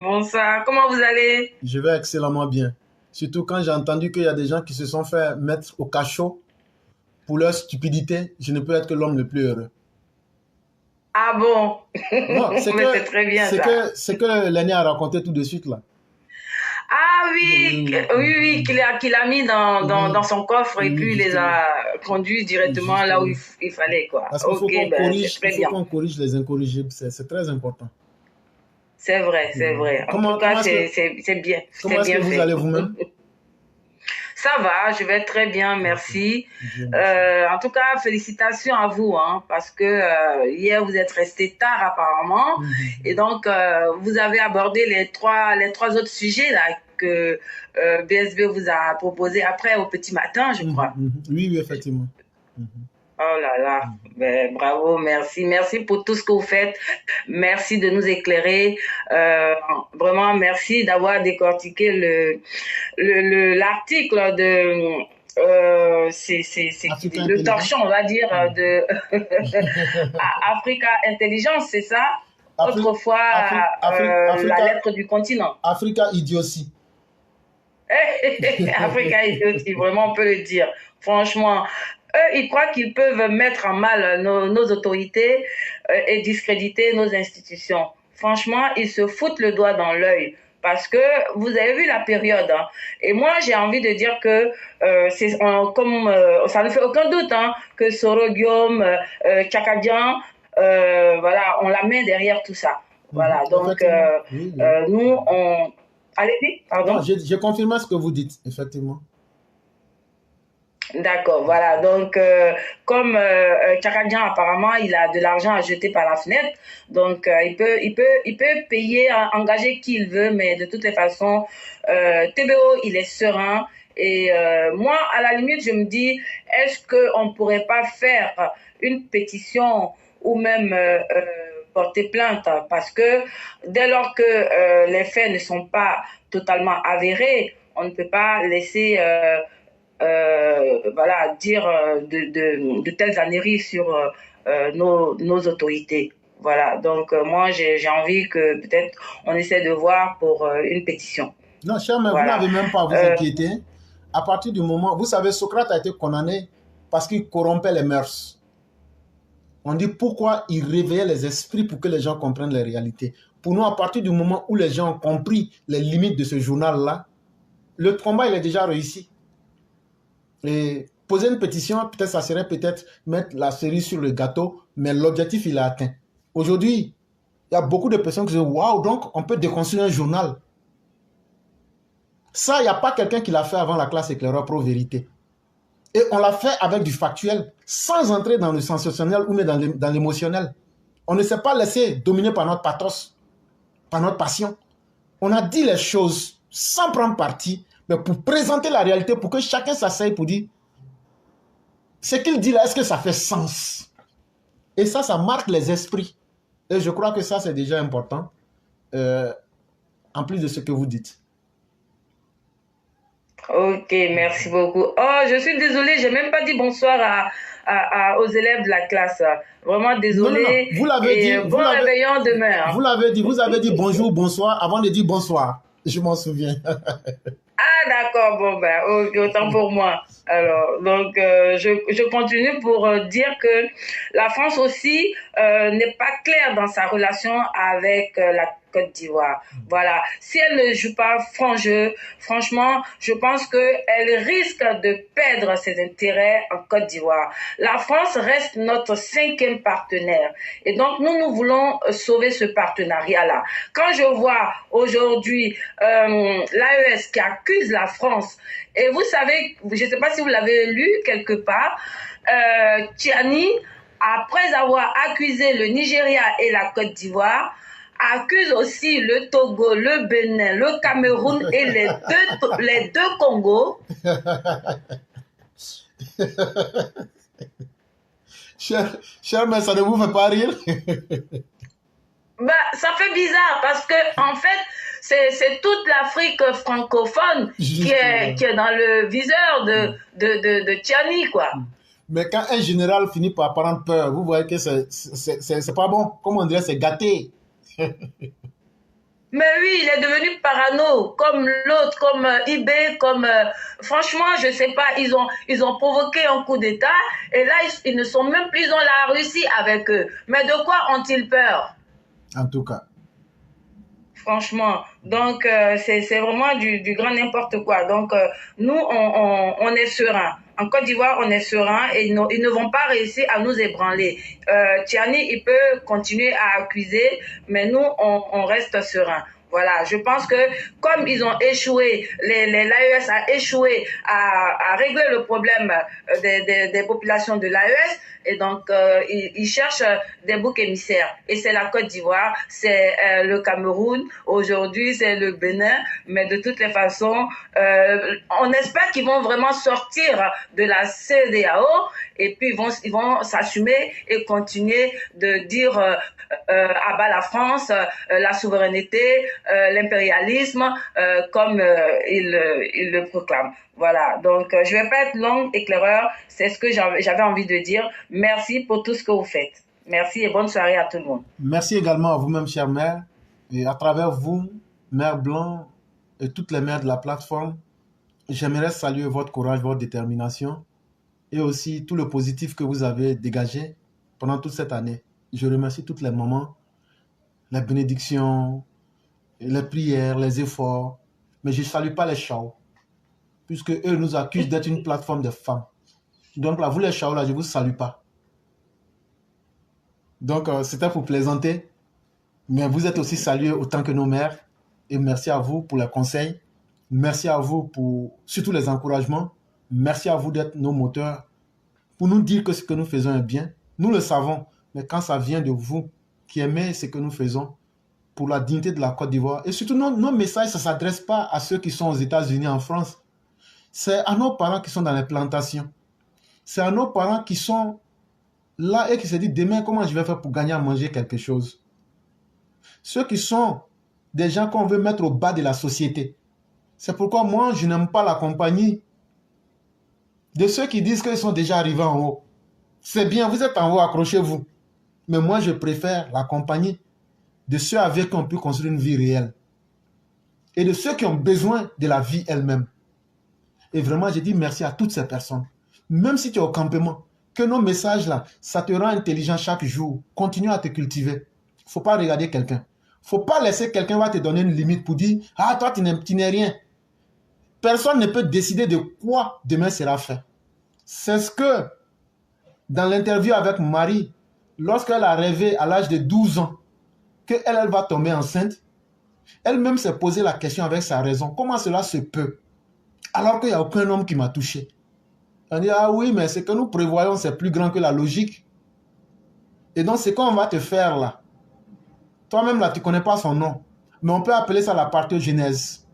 Bonsoir, comment vous allez? Je vais excellemment bien. Surtout quand j'ai entendu qu'il y a des gens qui se sont fait mettre au cachot pour leur stupidité, je ne peux être que l'homme le plus heureux. Ah bon? Non, Mais c'est très bien ça. c'est que l'aîné a raconté tout de suite là. Ah Oui, oui, oui, oui, oui, qu'il a mis dans oui, son coffre et oui, puis il les justement, a conduits directement là où justement. il fallait, quoi. Parce qu'il faut Ok, qu'on ben c'est corrige, il très faut bien. qu'on corrige les incorrigibles, c'est très important. C'est vrai, C'est c'est vrai. vrai. En tout cas, c'est Comment est-ce que bien vous fait. allez vous-même? Ça va, je vais très bien, Ok. merci. Dieu merci. En tout cas, félicitations à vous, hein, parce que hier vous êtes resté tard apparemment, et Mhm. donc vous avez abordé les trois autres sujets là que BSB vous a proposé après au petit matin, je Mhm, crois. mhm. Oui, oui, effectivement. Mhm, Oh là là, mhm. ben, bravo, merci, merci pour tout ce que vous faites, merci de nous éclairer, euh, vraiment merci d'avoir décortiqué l'article de c'est qui Africain le torchon, intelligence. on va dire, Mhm. de Africa Intelligence, c'est ça? Afrique, Autrefois, la Africa, lettre du continent. Africa idiotie. Africa aussi, vraiment, on peut le dire. Franchement, eux, ils croient qu'ils peuvent mettre en mal nos autorités et discréditer nos institutions. Franchement, ils se foutent le doigt dans l'œil. Parce que vous avez vu la période. Hein. Et moi, j'ai envie de dire que comme ça ne fait aucun doute hein, que Soro Guillaume, Tchakadjian, voilà, on la met derrière tout ça. Mhm, Voilà, donc effectivement. Oui, oui. nous, on... Allez-y, Non, pardon. je confirme ce que vous dites, effectivement. D'accord, voilà. Donc, comme Chakadjan, apparemment, il a de l'argent à jeter par la fenêtre, donc il peut payer, engager qui il veut, mais de toutes les façons, TBO, il est serein. Et moi, à la limite, je me dis, est-ce qu'on ne pourrait pas faire une pétition ou même porter plainte? Parce que dès lors que les faits ne sont pas totalement avérés, on ne peut pas laisser voilà, dire de telles âneries sur nos autorités. Voilà, donc moi j'ai envie que peut-être on essaie de voir pour une pétition. Non, cher, mais vous Voilà. n'avez même pas à vous Euh, inquiéter. À partir du moment, vous savez, Socrate a été condamné parce qu'il corrompait les mœurs. On dit pourquoi il réveillait les esprits pour que les gens comprennent les réalités. Pour nous, à partir du moment où les gens ont compris les limites de ce journal-là, le combat, il est déjà réussi. Et poser une pétition, peut-être ça serait peut-être mettre la cerise sur le gâteau, mais l'objectif, il est atteint. Aujourd'hui, il y a beaucoup de personnes qui disent, waouh, donc on peut déconstruire un journal. Ça, il n'y a pas quelqu'un qui l'a fait avant la classe éclaireur pro vérité. Et on l'a fait avec du factuel, sans entrer dans le sensationnel ou même dans l'émotionnel. On ne s'est pas laissé dominer par notre pathos, par notre passion. On a dit les choses sans prendre parti, mais pour présenter la réalité, pour que chacun s'asseye pour dire, ce qu'il dit là, est-ce que ça fait sens? Et ça marque les esprits. Et je crois que ça, c'est déjà important, euh, en plus de ce que vous dites. ok, merci beaucoup. Oh, je suis désolée, j'ai même pas dit bonsoir aux élèves de la classe. Vraiment Non, non, non. désolée et bon réveillon demain. Hein. Vous avez dit bonjour, bonsoir avant de dire bonsoir. Je m'en souviens. Ah, d'accord, bon, ben, ok, autant pour moi. Alors, donc, je continue pour dire que la France aussi n'est pas claire dans sa relation avec la Côte d'Ivoire. Voilà. Si elle ne joue pas franc jeu, franchement, je pense qu'elle risque de perdre ses intérêts en Côte d'Ivoire. La France reste notre cinquième partenaire. Et donc, nous voulons sauver ce partenariat-là. Quand je vois aujourd'hui l'AES qui accuse la France, et vous savez, je ne sais pas si vous l'avez lu quelque part, Tiani, après avoir accusé le Nigeria et la Côte d'Ivoire, accuse aussi le Togo, le Bénin, le Cameroun et les deux Congos. Cher, mais ça ne vous fait pas rire? Bah, ça fait bizarre parce que en fait, c'est toute l'Afrique francophone qui est dans le viseur de Tiani, quoi. Mais quand un général finit par prendre peur, vous voyez que c'est pas bon. Comme on dirait, c'est gâté. Mais oui, il est devenu parano, comme l'autre, comme IB, comme... franchement, je sais pas, ils ont provoqué un coup d'État, et là, ils ne sont même plus dans la Russie avec eux. Mais de quoi ont-ils peur? En tout cas. Franchement, donc c'est vraiment du grand n'importe quoi. Donc nous, on est serein. En Côte d'Ivoire, on est serein et ils ne vont pas réussir à nous ébranler. Tiani, il peut continuer à accuser, mais nous, on reste serein. Voilà, je pense que comme ils ont échoué, l'AES a échoué à régler le problème des populations de l'AES, et donc ils cherchent des boucs émissaires. Et c'est la Côte d'Ivoire, c'est le Cameroun, aujourd'hui c'est le Bénin, mais de toutes les façons, on espère qu'ils vont vraiment sortir de la CEDEAO et puis ils vont s'assumer et continuer de dire à bas la France, la souveraineté, l'impérialisme, comme il le proclame. Voilà, donc je ne vais pas être longue, éclaireur, c'est ce que j'avais envie de dire. Merci pour tout ce que vous faites. Merci et bonne soirée à tout le monde. Merci également à vous-même, chère mère. Et à travers vous, Mère Blanc et toutes les mères de la plateforme, j'aimerais saluer votre courage, votre détermination et aussi tout le positif que vous avez dégagé pendant toute cette année. Je remercie toutes les mamans, les bénédictions, les prières, les efforts, mais je ne salue pas les chaos, puisque eux nous accusent d'être une plateforme de femmes. Donc là, vous les chaos, là, je ne vous salue pas. Donc, c'était pour plaisanter, mais vous êtes aussi salués autant que nos mères. Et merci à vous pour les conseils. Merci à vous pour surtout les encouragements. Merci à vous d'être nos moteurs pour nous dire que ce que nous faisons est bien. Nous le savons, mais quand ça vient de vous qui aimez ce que nous faisons pour la dignité de la Côte d'Ivoire, et surtout nos messages, ça ne s'adresse pas à ceux qui sont aux États-Unis, en France. C'est à nos parents qui sont dans les plantations. C'est à nos parents qui sont là et qui se disent demain, comment je vais faire pour gagner à manger quelque chose. Ceux qui sont des gens qu'on veut mettre au bas de la société. C'est pourquoi moi, je n'aime pas la compagnie de ceux qui disent qu'ils sont déjà arrivés en haut. C'est bien, vous êtes en haut, accrochez-vous. Mais moi, je préfère la compagnie de ceux avec qui on peut construire une vie réelle. Et de ceux qui ont besoin de la vie elle-même. Et vraiment, je dis merci à toutes ces personnes. Même si tu es au campement, que nos messages là, ça te rend intelligent chaque jour. Continue à te cultiver. Il ne faut pas regarder quelqu'un. Il ne faut pas laisser quelqu'un va te donner une limite pour dire « Ah, toi, tu n'es rien ». Personne ne peut décider de quoi demain sera fait. C'est ce que, dans l'interview avec Marie, lorsqu'elle a rêvé à l'âge de 12 ans qu'elle elle va tomber enceinte, elle-même s'est posé la question avec sa raison. Comment cela se peut? Alors qu'il n'y a aucun homme qui m'a touché. On dit, ah oui, mais ce que nous prévoyons, c'est plus grand que la logique. Et donc, ce qu'on va te faire là, toi-même là, tu ne connais pas son nom, mais on peut appeler ça la parthénogenèse.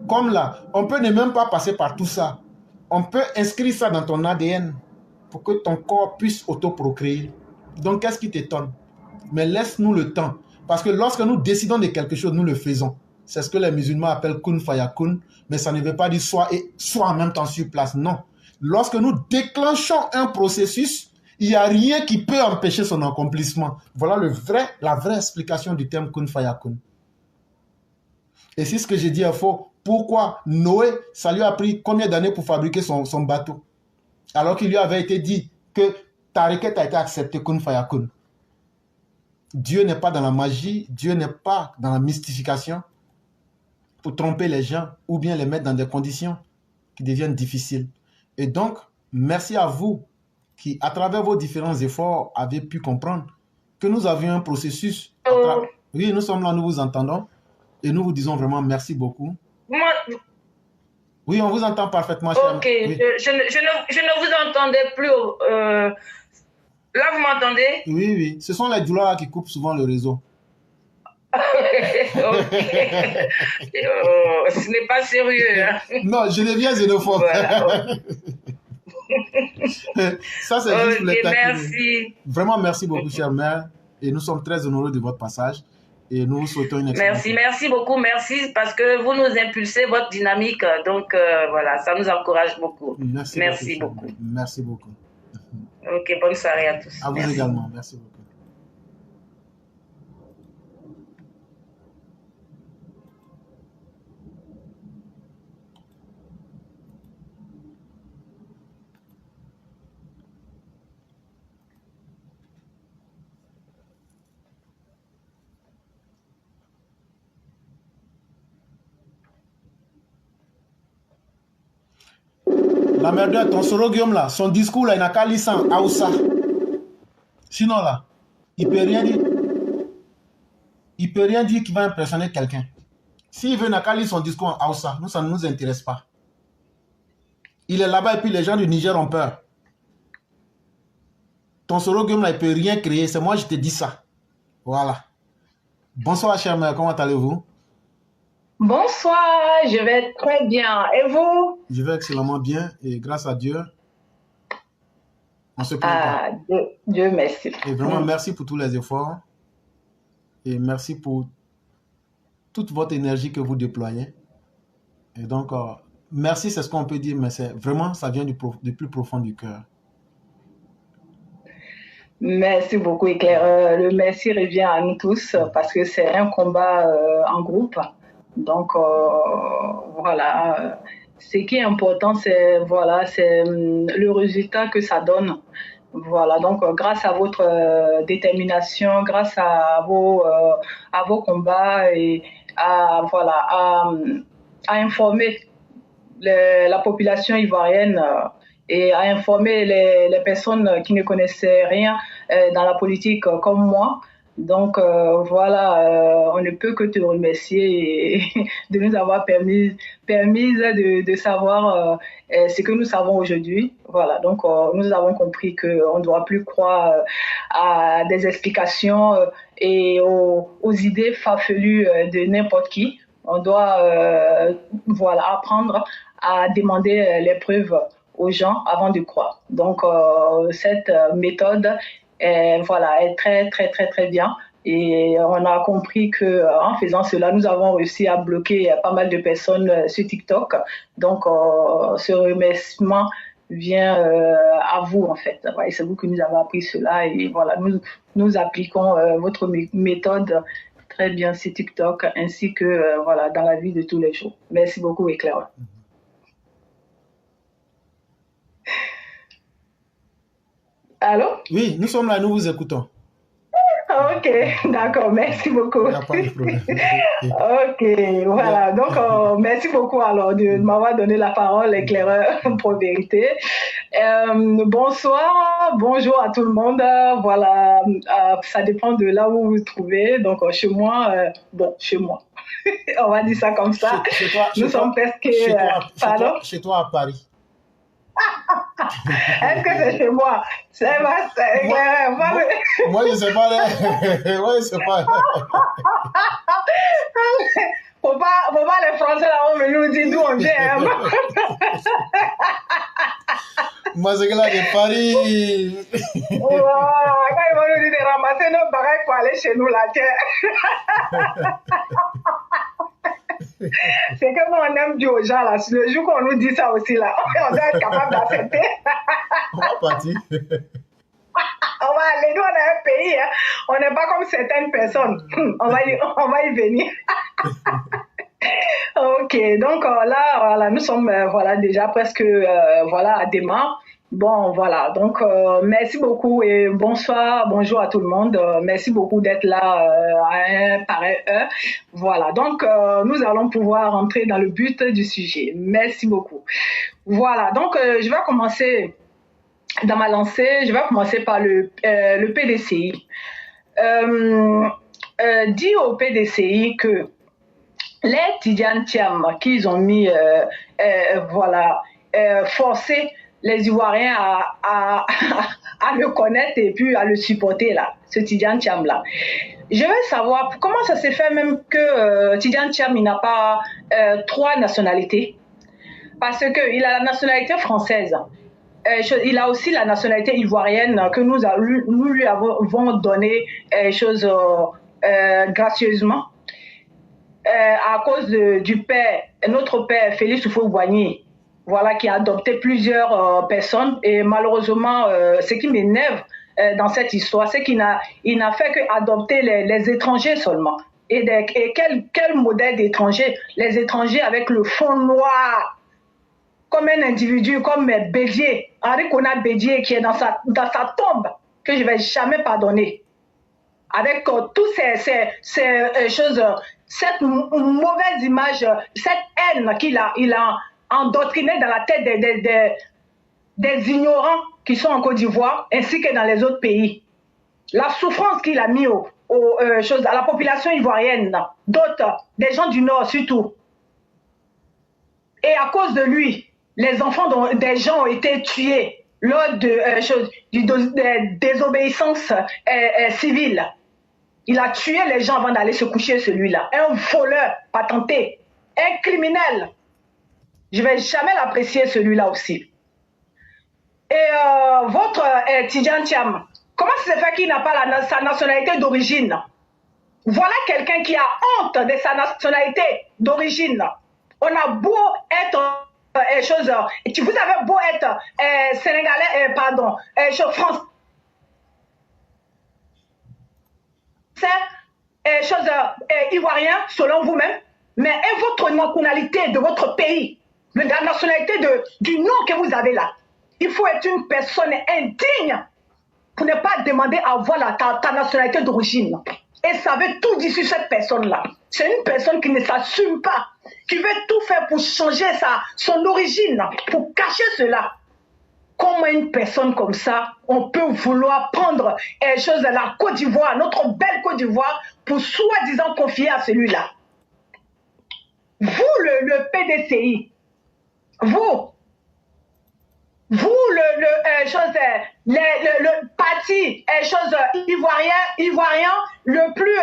Comme là, on peut ne même pas passer par tout ça. On peut inscrire ça dans ton ADN pour que ton corps puisse autoprocréer. Donc, qu'est-ce qui t'étonne? Mais laisse-nous le temps. Parce que lorsque nous décidons de quelque chose, nous le faisons. C'est ce que les musulmans appellent kun fayakun, mais ça ne veut pas dire soit et soit en même temps sur place. Non. Lorsque nous déclenchons un processus, il n'y a rien qui peut empêcher son accomplissement. Voilà la vraie explication du terme kun fayakun. Et si ce que j'ai dit est faux, pourquoi Noé, ça lui a pris combien d'années pour fabriquer son bateau? Alors qu'il lui avait été dit que ta requête a été acceptée kun fayakun. Dieu n'est pas dans la magie, Dieu n'est pas dans la mystification pour tromper les gens ou bien les mettre dans des conditions qui deviennent difficiles. Et donc, merci à vous qui, à travers vos différents efforts, avez pu comprendre que nous avions un processus. Oui, nous sommes là, nous vous entendons et nous vous disons vraiment merci beaucoup. Moi, oui, on vous entend parfaitement, cher. Ok, Oui. je ne vous entendais plus. Là, vous m'entendez? Oui, oui. Ce sont les douleurs qui coupent souvent le réseau. Ok. Oh, ce n'est pas sérieux. Hein? Non, je deviens xénophobe. Voilà. Ça, c'est juste pour les taquiner. Merci. Vraiment, merci beaucoup, chère mère. Et nous sommes très honorés de votre passage. Et nous vous souhaitons une excellente. Merci beaucoup, merci parce que vous nous impulsez votre dynamique. Donc, voilà, ça nous encourage beaucoup. Merci beaucoup. Merci beaucoup. Ok, bonne soirée à tous. À vous également. Merci beaucoup. La merde, ton soro Guillaume là, son discours là, il n'a qu'à lire ça en Aoussa. Sinon là, il peut rien dire. Il peut rien dire qui va impressionner quelqu'un. S'il veut n'a qu'à lire son discours en Aoussa, nous, ça ne nous intéresse pas. Il est là-bas et puis les gens du Niger ont peur. Ton soro Guillaume là, il peut rien créer. C'est moi, je te dis ça. Voilà. Bonsoir, chère mère, comment allez-vous? Bonsoir, je vais très bien. Et vous? Je vais excellemment bien et grâce à Dieu, on se plaint pas. Dieu merci. Et vraiment, merci pour tous les efforts et merci pour toute votre énergie que vous déployez. Et donc, merci, c'est ce qu'on peut dire, mais c'est vraiment, ça vient du plus profond du cœur. Merci beaucoup, éclaireur. Le merci revient à nous tous parce que c'est un combat en groupe. Donc, voilà. Ce qui est important, c'est le résultat que ça donne. Voilà. Donc, grâce à votre détermination, grâce à vos combats et à informer la population ivoirienne et à informer les personnes qui ne connaissaient rien dans la politique comme moi. Donc on ne peut que te remercier et de nous avoir permis de savoir ce que nous savons aujourd'hui. Voilà, donc nous avons compris qu'on ne doit plus croire à des explications et aux idées farfelues de n'importe qui. On doit apprendre à demander les preuves aux gens avant de croire. Donc cette méthode est très très très très bien et on a compris que en faisant cela nous avons réussi à bloquer pas mal de personnes sur TikTok. Donc ce remerciement vient à vous en fait. Et c'est vous qui nous avez appris cela et voilà, nous appliquons votre méthode très bien sur TikTok ainsi que dans la vie de tous les jours. Merci beaucoup, éclaireur. Allô? Oui, nous sommes là, nous vous écoutons. Ok, d'accord, merci beaucoup. Il n'y a pas de problème. Ok, voilà. Donc, merci beaucoup alors de m'avoir donné la parole, éclaireur pour vérité. Bonsoir, bonjour à tout le monde. Voilà, ça dépend de là où vous vous trouvez. Donc, chez moi, chez moi. On va dire ça comme ça. Nous sommes presque... Chez toi à Paris. Est-ce que c'est chez moi? C'est moi, moi, je sais pas. Moi, je sais pas. Faut pas les Français là-haut, mais nous dire d'où on vient. Moi, c'est que là, de Paris. Quand ils vont nous dire de ramasser nos bagages pour aller chez nous, là, tiens. C'est que moi, on aime dire aux gens, là, le jour qu'on nous dit ça aussi, là, on doit être capable d'accepter. On va partir. On va aller, nous, on a un pays, hein. On n'est pas comme certaines personnes. On va y venir. Ok, donc là, nous sommes déjà presque à démarre. Bon, voilà, donc merci beaucoup et bonjour à tout le monde. Merci beaucoup d'être là à un pareil heure. Voilà, donc nous allons pouvoir entrer dans le but du sujet. Merci beaucoup. Voilà, donc je vais commencer dans ma lancée. Je vais commencer par le PDCI. Dit au PDCI que les Tidjane Thiam qu'ils ont mis, forcé les Ivoiriens à le connaître et puis à le supporter là, ce Tidjane Thiam là. Je veux savoir comment ça s'est fait même que Tidjane Thiam il n'a pas 3 nationalités, parce que il a la nationalité française. Il a aussi la nationalité ivoirienne que nous lui avons donné gracieusement à cause du père, notre père Félix Houphouët-Boigny, qui a adopté plusieurs personnes. Et malheureusement, ce qui m'énerve dans cette histoire, c'est qu'il n'a fait qu'adopter les étrangers seulement. Et quel modèle d'étranger? Les étrangers avec le fond noir, comme un individu, comme Bédié, Henri Konan Bédié, qui est dans sa tombe, que je ne vais jamais pardonner. Avec toutes ces choses, cette mauvaise image, cette haine il a endoctrinée dans la tête des ignorants qui sont en Côte d'Ivoire ainsi que dans les autres pays. La souffrance qu'il a mis à la population ivoirienne, d'autres, des gens du Nord surtout. Et à cause de lui, les enfants des gens ont été tués lors de désobéissance civile. Il a tué les gens avant d'aller se coucher, celui-là. Un voleur patenté, un criminel. Je ne vais jamais l'apprécier, celui-là aussi. Et votre Tidjane Thiam, comment ça se fait qu'il n'a pas sa nationalité d'origine? Voilà quelqu'un qui a honte de sa nationalité d'origine. On a beau être vous avez beau être sénégalais, français, ivoirien selon vous-même, mais et votre nationalité de votre pays, la nationalité du nom que vous avez là. Il faut être une personne indigne pour ne pas demander à avoir ta nationalité d'origine. Et ça veut tout dire sur cette personne-là. C'est une personne qui ne s'assume pas, qui veut tout faire pour changer son origine, pour cacher cela. Comment une personne comme ça, on peut vouloir prendre la Côte d'Ivoire, notre belle Côte d'Ivoire, pour soi-disant confier à celui-là? Vous, le PDCI, vous le parti ivoirien le plus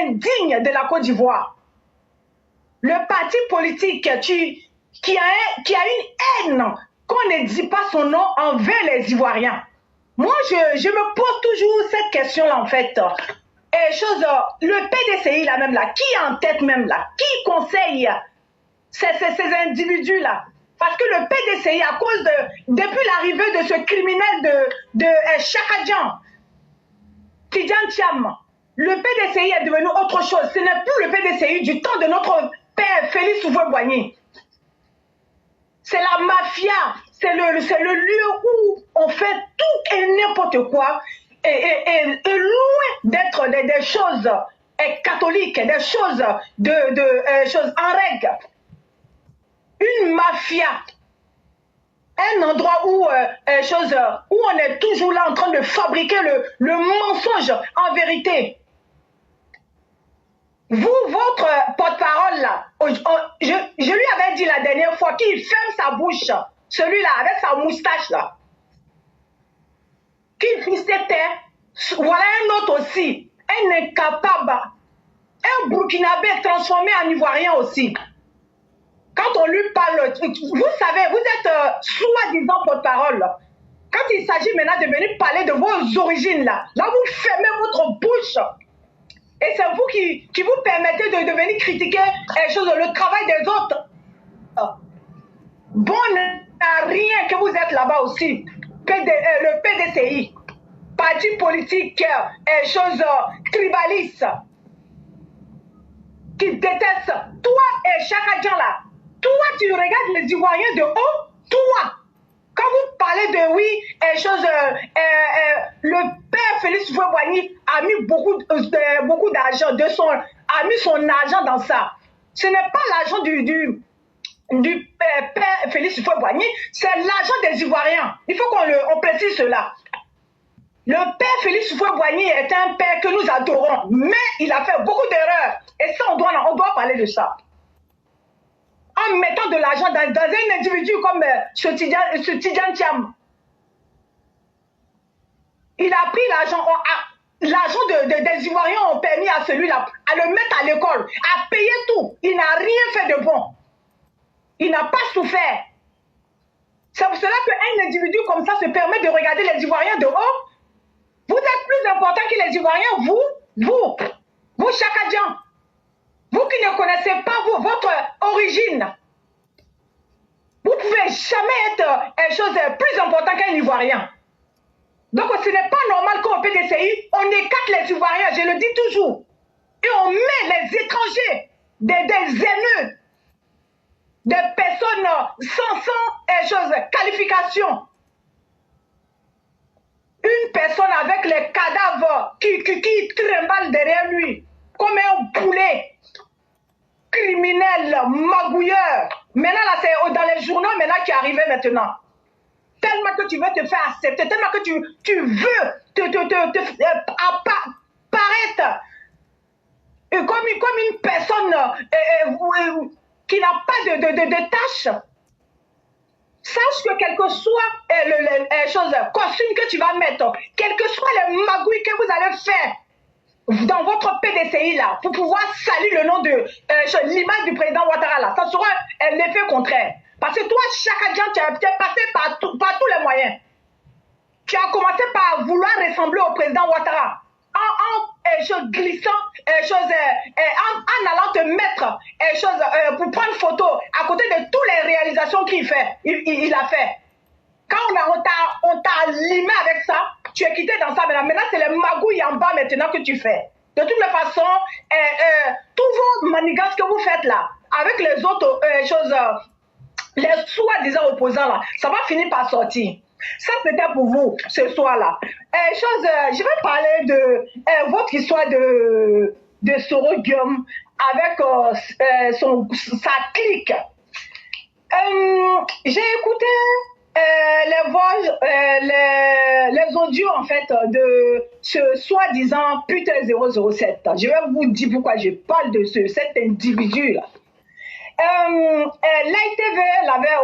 indigne de la Côte d'Ivoire. Le parti politique qui a une haine qu'on ne dit pas son nom envers les Ivoiriens. Moi, je me pose toujours cette question-là, en fait. Le PDCI, là, même là, qui est en tête même là? Qui conseille ces individus-là? Parce que le PDCI, à cause depuis l'arrivée de ce criminel de Chakadjan, Tidjane Thiam, le PDCI est devenu autre chose. Ce n'est plus le PDCI du temps de notre père Félix Houphouët-Boigny. C'est la mafia, c'est le lieu où on fait tout et n'importe quoi, et loin d'être des choses catholiques, des choses choses en règle. Une mafia, un endroit où on est toujours là en train de fabriquer le mensonge en vérité. Vous, votre porte-parole là, je lui avais dit la dernière fois qu'il ferme sa bouche, celui-là avec sa moustache là, qu'il s'était. Voilà un autre aussi, un incapable, un Burkinabé transformé en Ivoirien aussi. Quand on lui parle, vous savez, vous êtes soi-disant porte-parole. Quand il s'agit maintenant de venir parler de vos origines là vous fermez votre bouche. Et c'est vous qui vous permettez de venir critiquer le travail des autres. Bon à rien que vous êtes là-bas aussi. Le PDCI, parti politique, tribaliste, qui déteste toi et Chakadjan là. Toi, tu regardes les Ivoiriens de haut, toi. Quand vous parlez de le père Félix Houphouët-Boigny a mis beaucoup d'argent, a mis son argent dans ça. Ce n'est pas l'argent du père Félix Houphouët-Boigny, c'est l'argent des Ivoiriens. Il faut qu'on précise cela. Le père Félix Houphouët-Boigny est un père que nous adorons, mais il a fait beaucoup d'erreurs. Et ça, on doit parler de ça. En mettant de l'argent dans un individu comme ce Tidjane Thiam. Il a pris l'argent, des Ivoiriens ont permis à celui-là à le mettre à l'école, à payer tout. Il n'a rien fait de bon. Il n'a pas souffert. C'est pour cela qu'un individu comme ça se permet de regarder les Ivoiriens de haut. Vous êtes plus important que les Ivoiriens, vous Chakadjan. Vous qui ne connaissez pas votre origine, vous ne pouvez jamais être plus important qu'un Ivoirien. Donc ce n'est pas normal qu'au PDCI, on écarte les Ivoiriens, je le dis toujours. Et on met les étrangers, des haineux, des personnes sans qualification. Une personne avec les cadavres qui trimballent derrière lui, comme un poulet. Criminel, magouilleur. Maintenant, là, c'est dans les journaux, maintenant, qui arrivait maintenant. tellement que tu veux te faire accepter, tellement que tu veux paraître comme une personne qui n'a pas de tâche. Sache que quel que soit le costume que tu vas mettre, quel que soit le magouille que vous allez faire dans votre PDCI là, pour pouvoir salir le nom de l'image du président Ouattara là, ça sera l'effet contraire. Parce que toi, chaque jour, tu es passé par tous les moyens. Tu as commencé par vouloir ressembler au président Ouattara. En glissant, en allant te mettre pour prendre photo à côté de toutes les réalisations qu'il a fait. Quand on t'a limé avec ça, tu es quitté dans ça. Maintenant, c'est les magouilles en bas maintenant que tu fais. De toutes les façons, tous vos manigances que vous faites là, avec les autres les soi-disant opposants là, ça va finir par sortir. Ça, c'était pour vous, ce soir-là. Je vais parler de votre histoire de Soro Guillaume avec sa clique. J'ai écouté les audios, en fait, de ce soi-disant putain 007. Je vais vous dire pourquoi je parle de cet individu-là. L'ITV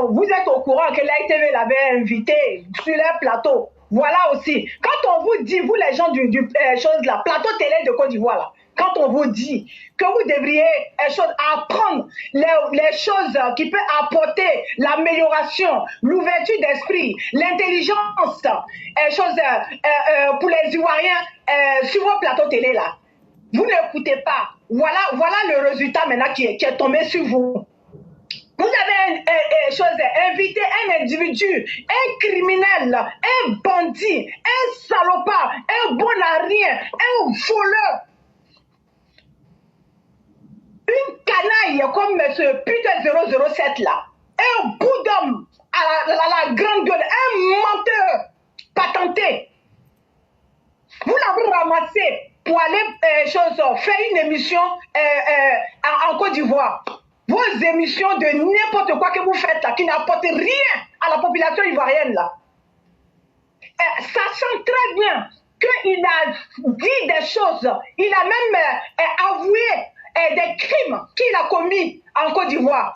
vous êtes au courant que l'ITV l'avait invité sur leur plateau. Voilà aussi. Quand on vous dit, vous les gens du plateau télé de Côte d'Ivoire, là, quand on vous dit que vous devriez apprendre les choses qui peuvent apporter l'amélioration, l'ouverture d'esprit, l'intelligence, pour les Ivoiriens sur vos plateaux télé là, vous n'écoutez pas. Voilà le résultat maintenant qui est tombé sur vous. Vous avez invité un individu, un criminel, un bandit, un salopard, un bon à rien, un voleur. Une canaille comme ce putain 007 là. Un bout d'homme à la grande gueule, un menteur patenté. Vous l'avez ramassé pour aller faire une émission en Côte d'Ivoire. Vos émissions de n'importe quoi que vous faites là, qui n'apportent rien à la population ivoirienne là. Sachant très bien qu'il a dit des choses, il a même avoué des crimes qu'il a commis en Côte d'Ivoire.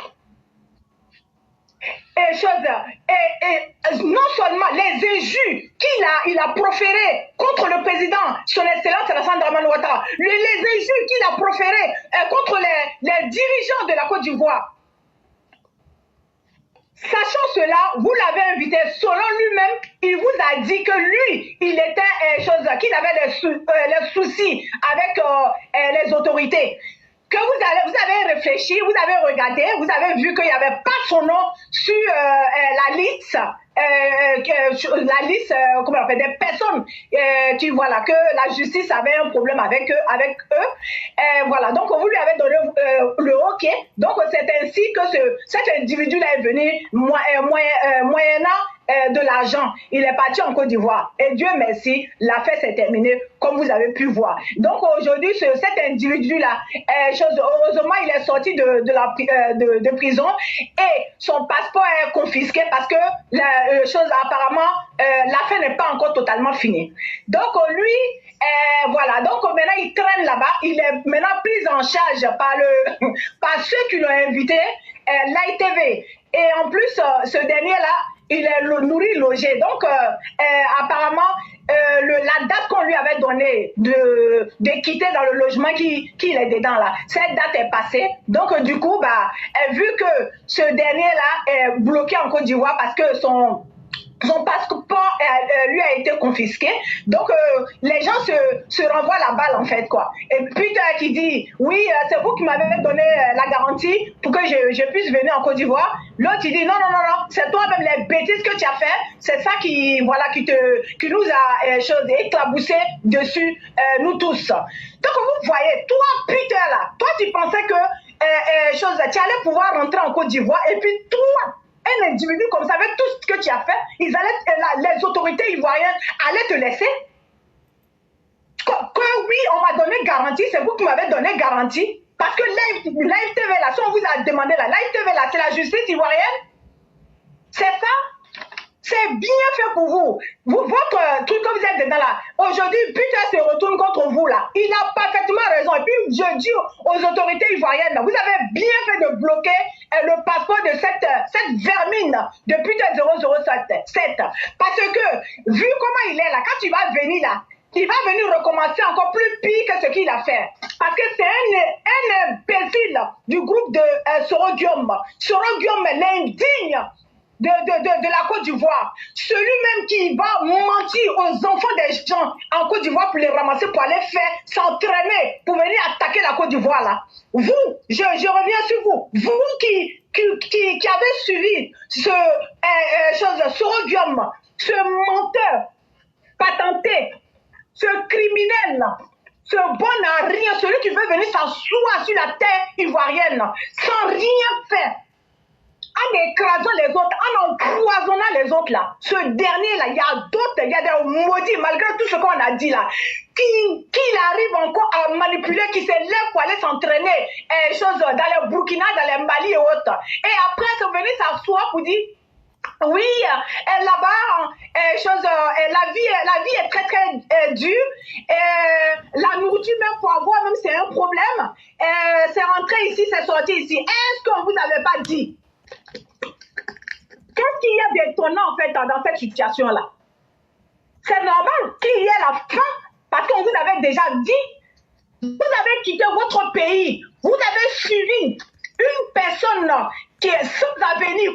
Non seulement les injures qu'il a proférées contre le président, son excellence Alassane Dramane Ouattara, les injures qu'il a proférées contre les dirigeants de la Côte d'Ivoire. Sachant cela, vous l'avez invité, selon lui-même, il vous a dit que lui, il était qu'il avait les soucis avec les autorités. Que vous avez réfléchi, vous avez regardé, vous avez vu qu'il n'y avait pas son nom sur la liste, comment on appelle, des personnes que la justice avait un problème avec eux. Voilà, donc vous lui avez donné le OK. Donc c'est ainsi que cet individu-là est venu moyennant de l'argent. Il est parti en Côte d'Ivoire. Et Dieu merci, l'affaire s'est terminée, comme vous avez pu voir. Donc aujourd'hui, cet individu-là, heureusement, il est sorti de prison et son passeport est confisqué parce que apparemment, l'affaire n'est pas encore totalement finie. Donc lui, voilà, donc maintenant il traîne là-bas, il est maintenant pris en charge par ceux qui l'ont invité, l'ITV. Et en plus, ce dernier-là, il est nourri, logé. Donc, apparemment, la date qu'on lui avait donnée de quitter dans le logement qu'il est dedans là, cette date est passée. Donc, du coup, vu que ce dernier-là est bloqué en Côte d'Ivoire parce que son passeport lui a été confisqué. Donc, les gens se renvoient la balle, en fait, quoi. Et puis, qui dit, oui, c'est vous qui m'avez donné la garantie pour que je puisse venir en Côte d'Ivoire. L'autre, il dit, non, c'est toi-même, les bêtises que tu as fait, c'est ça qui nous a éclaboussé dessus, nous tous. Donc, vous voyez, toi, Peter, là, toi, tu pensais que tu allais pouvoir rentrer en Côte d'Ivoire, et puis toi, un individu comme ça, avec tout ce que tu as fait, les autorités ivoiriennes allaient te laisser. Que oui, on m'a donné garantie, c'est vous qui m'avez donné garantie. Parce que l'AFTV, là, si on vous a demandé là, l'AFTV, là, c'est la justice ivoirienne. C'est ça. C'est bien fait pour vous. Votre truc que vous êtes dedans là, aujourd'hui, Peter se retourne contre vous là. Il a parfaitement raison. Et puis, je dis aux autorités ivoiriennes, là, vous avez bien fait de bloquer le passeport de cette vermine de Peter 007. Parce que, vu comment il est là, quand il va venir là, il va venir recommencer encore plus pire que ce qu'il a fait. Parce que c'est un imbécile du groupe de Soro Guillaume. Soro Guillaume, l'indigne de la Côte d'Ivoire. Celui-même qui va mentir aux enfants des gens en Côte d'Ivoire pour les ramasser, pour aller s'entraîner, pour venir attaquer la Côte d'Ivoire là. Vous, je reviens sur vous. Vous qui avez suivi Soro Guillaume, ce menteur patenté, ce criminel, ce bon à rien, celui qui veut venir s'asseoir sur la terre ivoirienne sans rien faire, en écrasant les autres, en empoisonnant les autres là. Ce dernier là, il y a d'autres, il y a des maudits, malgré tout ce qu'on a dit là, qui arrive encore à manipuler, qui se lève pour aller s'entraîner, dans les Burkina, dans les Mali et autres. Et après, c'est venir s'asseoir pour dire, oui, là-bas, la vie est très très dure. La nourriture même pour avoir, même c'est un problème. C'est rentré ici, c'est sorti ici. Est-ce qu'on vous avait pas dit? Qu'est-ce qu'il y a d'étonnant en fait dans cette situation-là? C'est normal qu'il y ait la faim parce qu'on vous avait déjà dit. Vous avez quitté votre pays. Vous avez suivi une personne qui est sans avenir.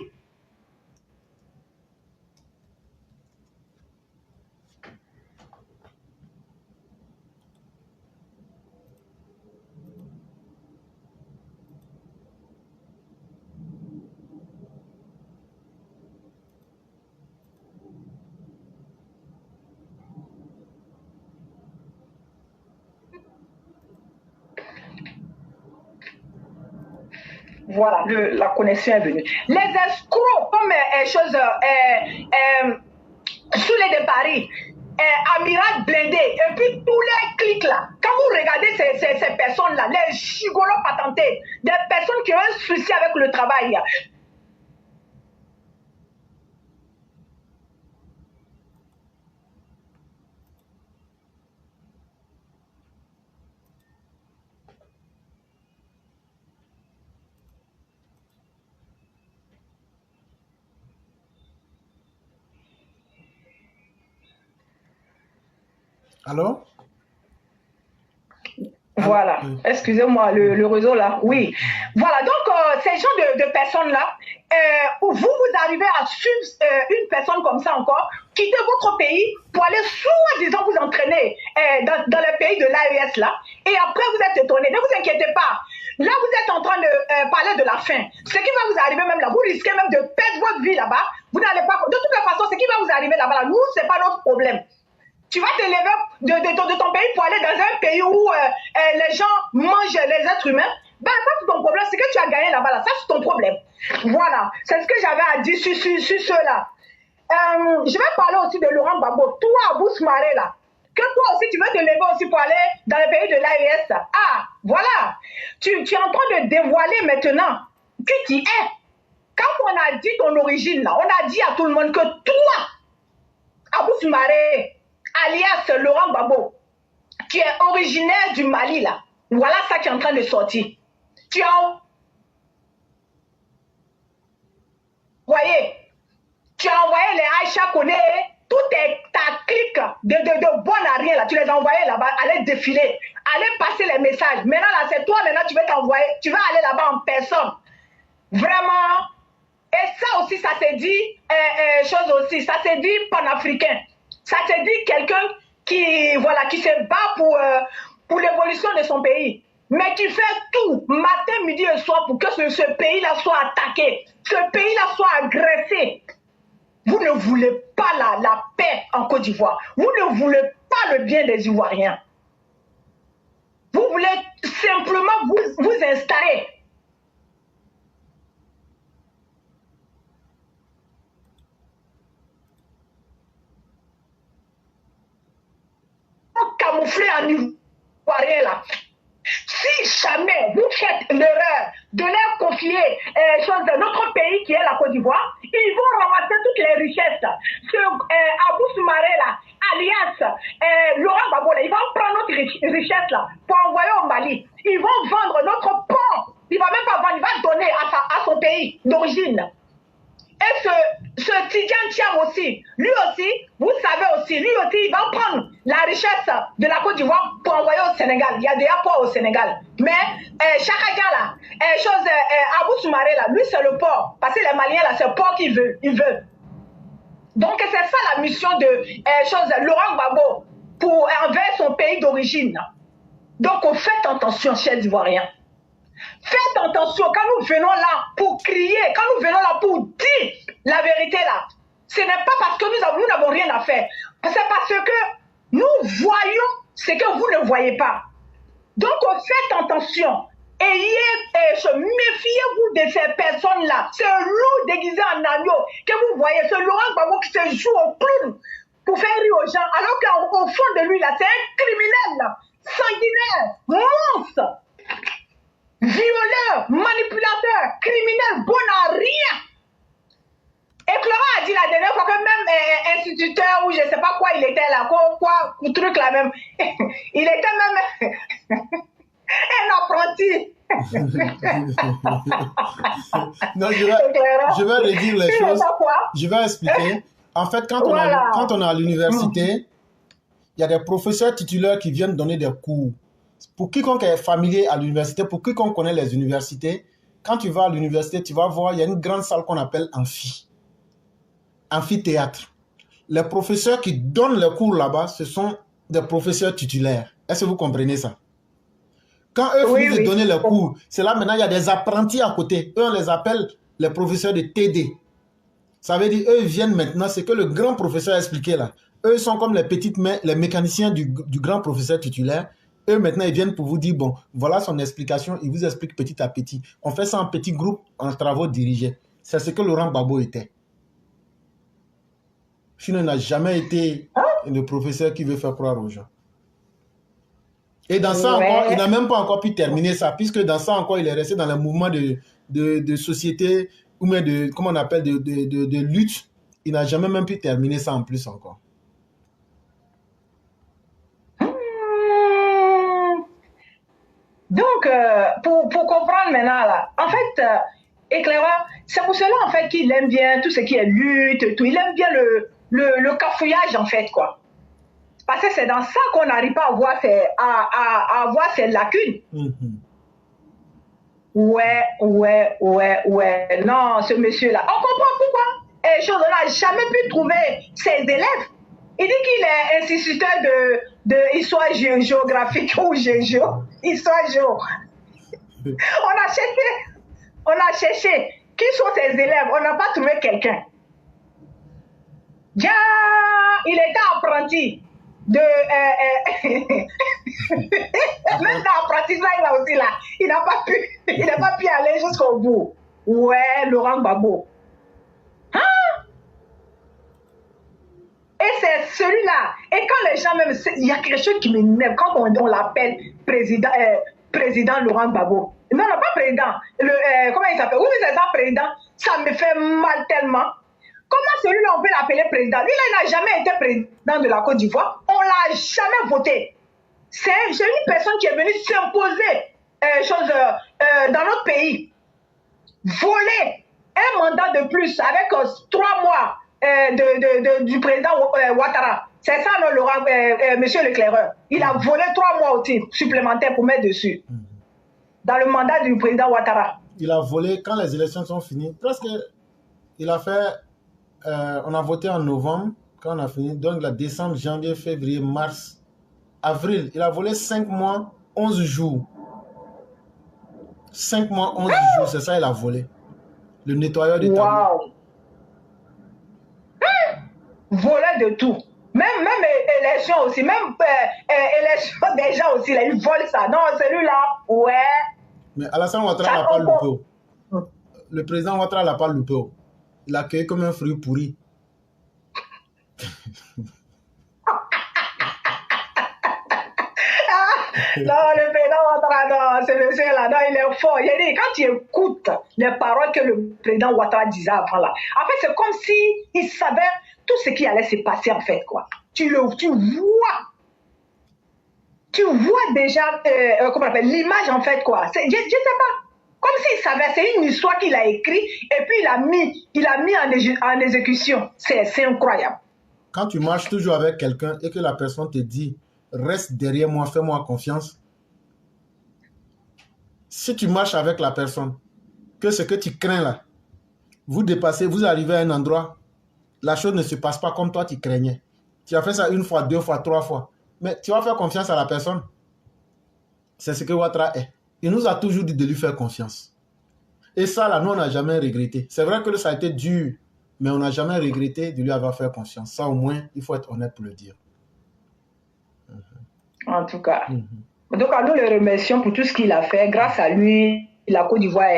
Voilà, la connexion est venue. Les escrocs, comme Soulé de Paris, Amiral Blindé, et puis tous les clics là, quand vous regardez ces personnes-là, les gigolos patentés, des personnes qui ont un souci avec le travail, Allô? voilà, excusez-moi, le réseau là, oui. Voilà, donc ces gens de personnes-là, vous arrivez à suivre une personne comme ça encore, quitter votre pays pour aller soi-disant vous entraîner dans le pays de l'AES là, et après vous êtes étonné. Ne vous inquiétez pas, là vous êtes en train de parler de la faim. Ce qui va vous arriver même là, vous risquez même de perdre votre vie là-bas, vous n'allez pas, de toute façon, ce qui va vous arriver là-bas, là, nous, c'est pas notre problème. Tu vas te lever de ton pays pour aller dans un pays où les gens mangent les êtres humains. Ben, ça, c'est ton problème. C'est que tu as gagné là-bas. Là. Ça, c'est ton problème. Voilà. C'est ce que j'avais à dire sur ceux-là. Je vais parler aussi de Laurent Gbagbo. Toi, Abou Soumaré, là, que toi aussi, tu veux te lever aussi pour aller dans le pays de l'AES. Ah, voilà. Tu es en train de dévoiler maintenant qui tu es. Quand on a dit ton origine, là, on a dit à tout le monde que toi, Abou Soumaré, alias Laurent Gbagbo, qui est originaire du Mali, là. Voilà ça qui est en train de sortir. Tu as envoyé les Aïcha Koné, tout ta clique de bonne à rien, là. Tu les as envoyés là-bas, aller défiler, aller passer les messages. Maintenant, là, c'est toi, maintenant, tu vas aller là-bas en personne. Vraiment. Et ça aussi, ça s'est dit, ça s'est dit panafricain. Ça te dit quelqu'un qui se bat pour l'évolution de son pays, mais qui fait tout, matin, midi et soir, pour que ce pays-là soit attaqué, ce pays-là soit agressé. Vous ne voulez pas la paix en Côte d'Ivoire. Vous ne voulez pas le bien des Ivoiriens. Vous voulez simplement vous installer. Camouflé en Ivoirien là. Si jamais vous faites l'erreur de leur confier mafier notre pays qui est la Côte d'Ivoire. Ils vont ramasser toutes les richesses. Ce Abou Soumaré là, alias Laurent Gbagbo, il va prendre notre richesse là pour envoyer au Mali. Ils vont vendre notre pont. Il va même pas vendre, il va donner à son pays d'origine. Et ce Tidjane Thiam aussi, lui aussi, vous savez aussi, lui aussi, il va prendre la richesse de la Côte d'Ivoire pour envoyer au Sénégal. Il y a des apports au Sénégal. Mais Chakadia là, Abou Soumaré là, lui c'est le port. Parce que les Maliens là, c'est le port qu'ils veulent. Ils veulent. Donc c'est ça la mission de Laurent Gbagbo pour envers son pays d'origine. Donc faites attention, chers Ivoiriens. Faites attention quand nous venons là pour crier, quand nous venons là pour dire la vérité là. Ce n'est pas parce que nous n'avons rien à faire. C'est parce que nous voyons ce que vous ne voyez pas. Donc faites attention. Méfiez-vous de ces personnes-là. Ce loup déguisé en agneau que vous voyez, ce Laurent Gbagbo qui se joue au clown pour faire rire aux gens, alors qu'au fond de lui là, c'est un criminel, sanguinaire, monstre. Violeur, manipulateur, criminel, bon à rien. Et Clara a dit la dernière fois que même instituteur ou je ne sais pas quoi il était là, quoi, truc là même. Il était même un apprenti. Non, je vais redire les choses. Je vais expliquer. En fait, quand on est à l'université, il y a des professeurs titulaires qui viennent donner des cours. Pour quiconque est familier à l'université, pour quiconque connaît les universités, quand tu vas à l'université, tu vas voir, il y a une grande salle qu'on appelle amphithéâtre. Les professeurs qui donnent les cours là-bas, ce sont des professeurs titulaires. Est-ce que vous comprenez ça? Quand eux finissent de donner les cours, c'est là maintenant, il y a des apprentis à côté. Eux, on les appelle les professeurs de TD. Ça veut dire, eux viennent maintenant, c'est que le grand professeur a expliqué là. Eux sont comme les petites mains, les mécaniciens du grand professeur titulaire. Eux, maintenant, ils viennent pour vous dire, bon, voilà son explication, il vous explique petit à petit. On fait ça en petits groupes, en travaux dirigés. C'est ce que Laurent Gbagbo était. Sinon, il n'a jamais été le professeur qui veut faire croire aux gens. Et dans ça encore, il n'a même pas encore pu terminer ça, puisque dans ça encore, il est resté dans le mouvement de société, ou même de, comment on appelle, de lutte. Il n'a jamais même pu terminer ça en plus encore. Donc, pour comprendre maintenant, là, en fait, Éclaireur, c'est pour cela, en fait, qu'il aime bien tout ce qui est lutte, tout. Il aime bien le cafouillage, en fait, quoi. Parce que c'est dans ça qu'on n'arrive pas à avoir ces lacunes. Ouais. Non, ce monsieur-là. On comprend pourquoi. Et on n'a jamais pu trouver ses élèves. Il dit qu'il est instituteur de histoire géographique ou histoire géo. On a cherché. Qui sont ses élèves? On n'a pas trouvé quelqu'un. Il était apprenti de même dans l'apprentissage là aussi là, il n'a pas pu aller jusqu'au bout. Ouais, Laurent Gbagbo. Et c'est celui-là. Et quand les gens même, il y a quelque chose qui m'énerve quand on l'appelle président Laurent Gbagbo. Non, pas président. Comment il s'appelle? Oui, c'est ça, président. Ça me fait mal tellement. Comment celui-là, on peut l'appeler président? Lui, là, il n'a jamais été président de la Côte d'Ivoire. On ne l'a jamais voté. C'est une personne qui est venue s'imposer dans notre pays. Voler un mandat de plus avec 3 mois du président Ouattara. C'est ça, non, Laurent, monsieur l'éclaireur. Il a volé 3 mois aussi supplémentaires pour mettre dessus. Dans le mandat du président Ouattara. Il a volé, quand les élections sont finies, presque, il a fait... on a voté en novembre, quand on a fini, donc la décembre, janvier, février, mars, avril. Il a volé 5 mois, 11 jours. 5 mois, 11 jours, c'est ça il a volé. Le nettoyeur de tableau. Voler de tout. Même élection aussi, même élection des gens aussi, là, il vole ça. Non, celui-là, ouais. Mais Alassane Ouattara n'a pas loupé. Le président Ouattara n'a pas loupé. Il a accueilli comme un fruit pourri. Non, le président Ouattara, non, ce monsieur-là, non, il est fort. Il dit, quand tu écoutes les paroles que le président Ouattara disait avant là, en fait, c'est comme si il savait tout ce qui allait se passer, en fait, quoi. Tu vois déjà, comment on appelle, l'image, en fait, quoi. Je sais pas. Comme s'il savait, c'est une histoire qu'il a écrite et puis il a mis en exécution. C'est incroyable. Quand tu marches toujours avec quelqu'un et que la personne te dit « Reste derrière moi, fais-moi confiance », si tu marches avec la personne, que ce que tu crains là, vous dépassez, vous arrivez à un endroit, la chose ne se passe pas comme toi tu craignais. Tu as fait ça une fois, deux fois, trois fois. Mais tu vas faire confiance à la personne. C'est ce que Ouattara est. Il nous a toujours dit de lui faire confiance. Et ça, là, nous, on n'a jamais regretté. C'est vrai que ça a été dur, mais on n'a jamais regretté de lui avoir fait confiance. Ça, au moins, il faut être honnête pour le dire. En tout cas. Donc, nous le remercions pour tout ce qu'il a fait. Grâce à lui, la Côte d'Ivoire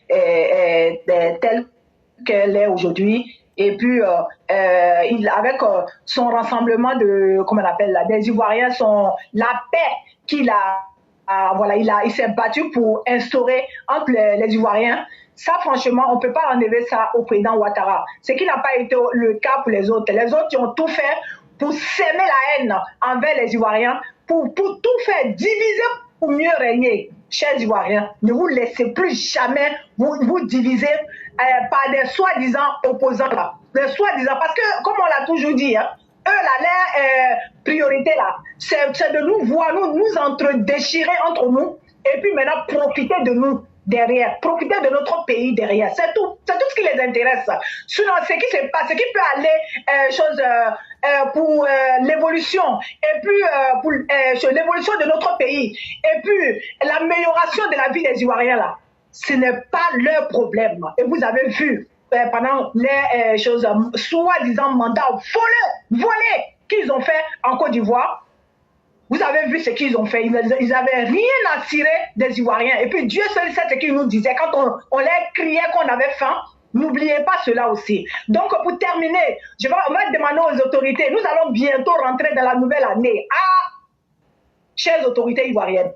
est telle qu'elle est aujourd'hui. Et puis, avec son rassemblement de, comment on appelle là, des Ivoiriens, la paix qu'il a, voilà, il s'est battu pour instaurer entre les Ivoiriens. Ça, franchement, on ne peut pas enlever ça au président Ouattara. Ce qui n'a pas été le cas pour les autres. Les autres, ils ont tout fait pour s'aimer la haine envers les Ivoiriens, pour tout faire, diviser pour mieux régner. Chers Ivoiriens, ne vous laissez plus jamais vous diviser par des soi-disant opposants là. Des soi-disant, parce que, comme on l'a toujours dit, hein, eux, là, leur priorité là, c'est de nous voir, nous entre-déchirer entre nous, et puis maintenant profiter de nous derrière, profiter de notre pays derrière. C'est tout ce qui les intéresse. Sinon, ce qui se passe, ce qui peut aller pour l'évolution, et puis pour l'évolution de notre pays, et puis l'amélioration de la vie des Ivoiriens là, ce n'est pas leur problème. Et vous avez vu pendant les choses soi-disant mandats volés qu'ils ont fait en Côte d'Ivoire. Vous avez vu ce qu'ils ont fait. Ils n'avaient rien à tirer des Ivoiriens. Et puis Dieu seul sait ce qu'ils nous disaient. Quand on leur criait qu'on avait faim, n'oubliez pas cela aussi. Donc pour terminer, on va demander aux autorités, nous allons bientôt rentrer dans la nouvelle année. Ah, chères autorités ivoiriennes,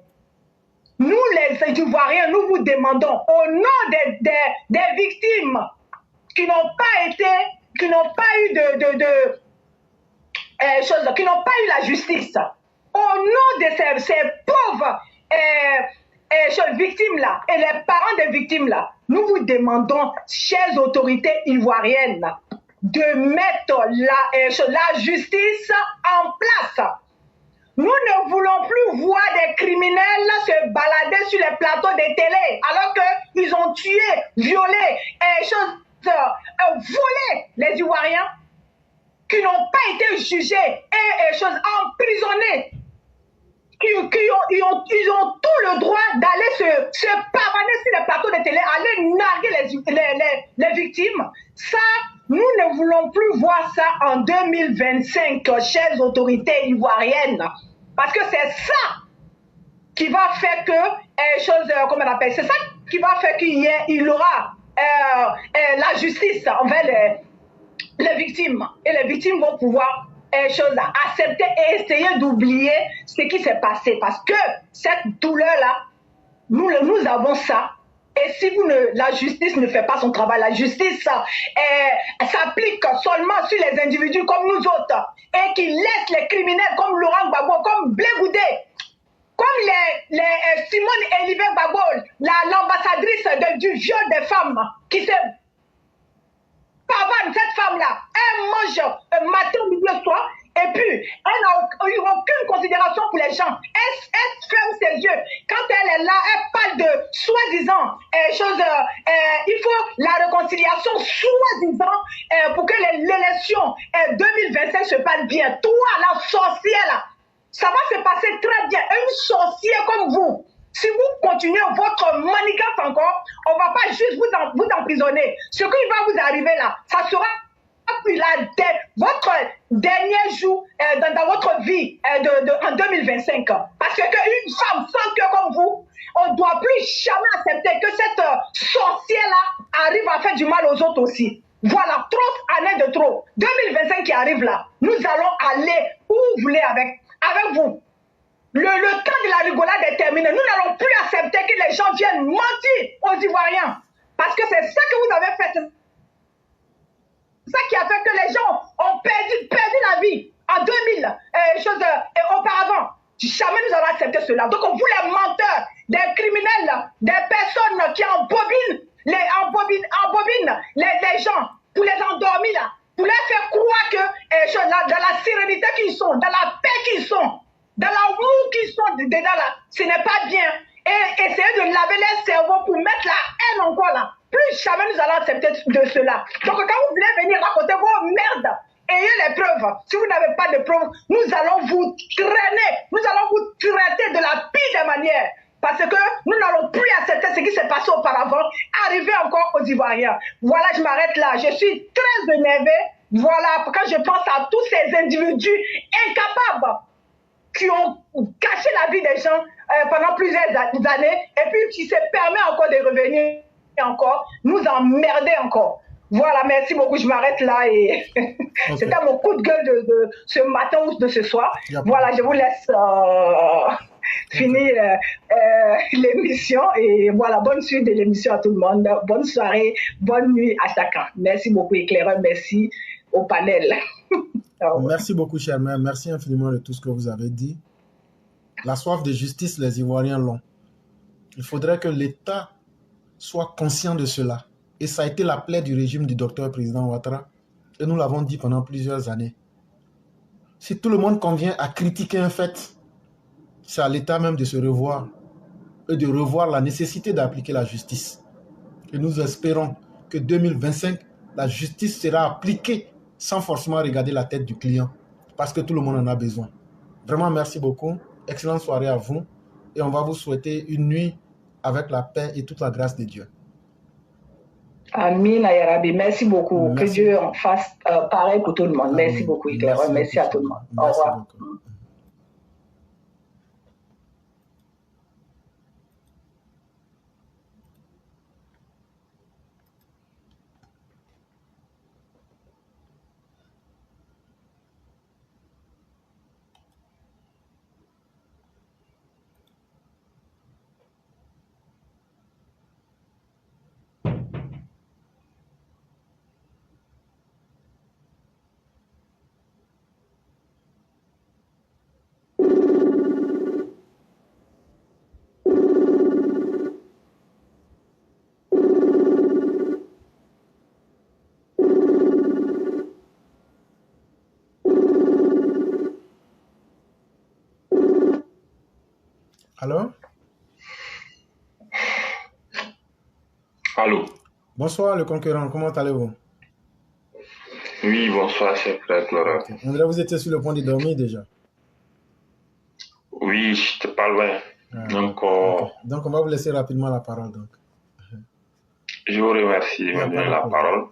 nous les Ivoiriens, nous vous demandons au nom des victimes qui n'ont pas eu qui n'ont pas eu la justice, au nom de ces pauvres victimes-là et les parents des victimes-là, nous vous demandons, chères autorités ivoiriennes, de mettre la justice en place. Nous ne voulons plus voir des criminels se balader sur les plateaux de télé alors qu'ils ont tué, violé, volé les Ivoiriens qui n'ont pas été jugés et emprisonnés. Ils ont tout le droit d'aller se pavaner sur les plateaux de télé, aller narguer les victimes. Ça, nous ne voulons plus voir ça en 2025, chères autorités ivoiriennes. Parce que c'est ça qui va faire que, comment on appelle, c'est ça qui va faire qu'il y aura la justice envers les victimes. Et les victimes vont pouvoir accepter et essayer d'oublier ce qui s'est passé. Parce que cette douleur-là, nous avons ça. Et si la justice ne fait pas son travail, la justice s'applique seulement sur les individus comme nous autres et qui laisse les criminels comme Laurent Gbagbo, comme Blé Goudé, comme Simone Elivé Gbagbo, l'ambassadrice du viol des femmes, qui se pavane, cette femme-là, elle mange matin, midi, soir, et puis elle n'a eu aucune considération pour les gens. Elle ferme ses yeux. Quand elle est là, elle parle de soi-disant il faut la réconciliation soi-disant pour que l'élection 2025 se passe bien. Toi, la sorcière là, ça va se passer très bien. Une sorcière comme vous, si vous continuez votre manigance encore, on ne va pas juste vous emprisonner. Ce qui va vous arriver là, ça sera votre dernier jour dans votre vie en 2025. Parce qu'une femme sans cœur comme vous, on ne doit plus jamais accepter que cette sorcière-là arrive à faire du mal aux autres aussi. Voilà, 30 années de trop. 2025 qui arrive là, nous allons aller où vous voulez avec vous. Le temps de la rigolade est terminé. Nous n'allons plus accepter que les gens viennent mentir aux Ivoiriens. Parce que c'est ça que vous avez fait. C'est ça qui a fait que les gens ont perdu la vie en 2000, auparavant. Jamais nous allons accepter cela. Donc, vous les menteurs, des criminels, des personnes qui embobinent les gens pour les endormir, là, pour les faire croire que dans la sérénité qu'ils sont, dans la paix qu'ils sont, dans l'amour qu'ils sont dedans là, ce n'est pas bien. Et essayer de laver les cerveaux pour mettre la haine encore là. Plus jamais nous allons accepter de cela. Donc, quand vous voulez venir raconter vos merdes, ayez les preuves. Si vous n'avez pas de preuves, nous allons vous traîner. Nous allons vous traiter de la pire des manières. Parce que nous n'allons plus accepter ce qui s'est passé auparavant, arriver encore aux Ivoiriens. Voilà, je m'arrête là. Je suis très énervée. Voilà, quand je pense à tous ces individus incapables qui ont caché la vie des gens pendant plusieurs années et puis qui se permet encore de revenir encore, nous emmerder encore. Voilà, merci beaucoup, je m'arrête là et c'était mon coup de gueule de ce matin ou de ce soir. Voilà, je vous laisse finir l'émission et voilà, bonne suite de l'émission à tout le monde. Bonne soirée, bonne nuit à chacun. Merci beaucoup, éclaireur, merci au panel. Merci beaucoup, chère mère. Merci infiniment de tout ce que vous avez dit. La soif de justice, les Ivoiriens l'ont. Il faudrait que l'État soit conscient de cela. Et ça a été la plaie du régime du docteur président Ouattara. Et nous l'avons dit pendant plusieurs années. Si tout le monde convient à critiquer un fait, c'est à l'État même de se revoir et de revoir la nécessité d'appliquer la justice. Et nous espérons que 2025, la justice sera appliquée sans forcément regarder la tête du client, parce que tout le monde en a besoin. Vraiment, merci beaucoup. Excellente soirée à vous. Et on va vous souhaiter une nuit avec la paix et toute la grâce de Dieu. Amin, Ayarabi. Merci beaucoup. Merci. Que Dieu en fasse pareil pour tout le monde. Amin. Merci beaucoup, éclaireur. Merci à tout le monde. Au revoir. Beaucoup. Allô? Allô? Bonsoir, le concurrent. Comment allez-vous? Oui, bonsoir, cher frère Laurent. Okay. On dirait que vous étiez sur le point de dormir déjà. Oui, je n'étais pas loin. Donc, donc, on va vous laisser rapidement la parole. Donc. Je vous remercie de me donner la parole.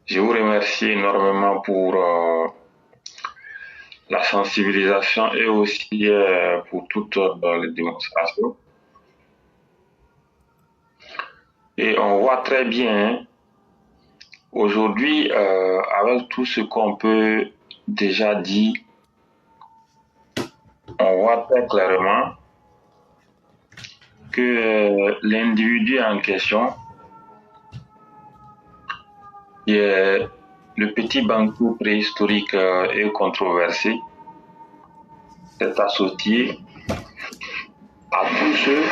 Je vous remercie énormément pour la sensibilisation et aussi pour toutes les démonstrations. Et on voit très bien aujourd'hui, avec tout ce qu'on peut déjà dire, on voit très clairement que l'individu en question, qui est le petit Bantou préhistorique et controversé, s'est associé à tous ceux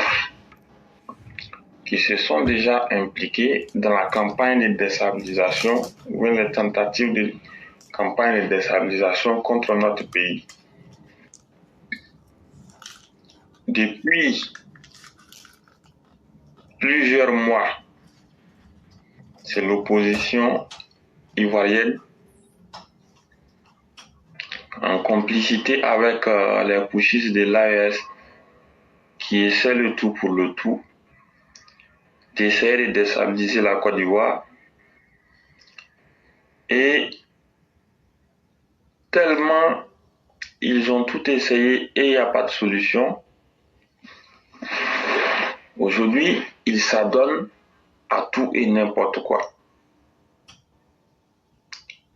qui se sont déjà impliqués dans la campagne de déstabilisation ou les tentatives de campagne de déstabilisation contre notre pays. Depuis plusieurs mois, c'est l'opposition ivoirienne en complicité avec les putschistes de l'AES qui essaient le tout pour le tout d'essayer de déstabiliser la Côte d'Ivoire. Et tellement ils ont tout essayé et il n'y a pas de solution, aujourd'hui ils s'adonnent à tout et n'importe quoi.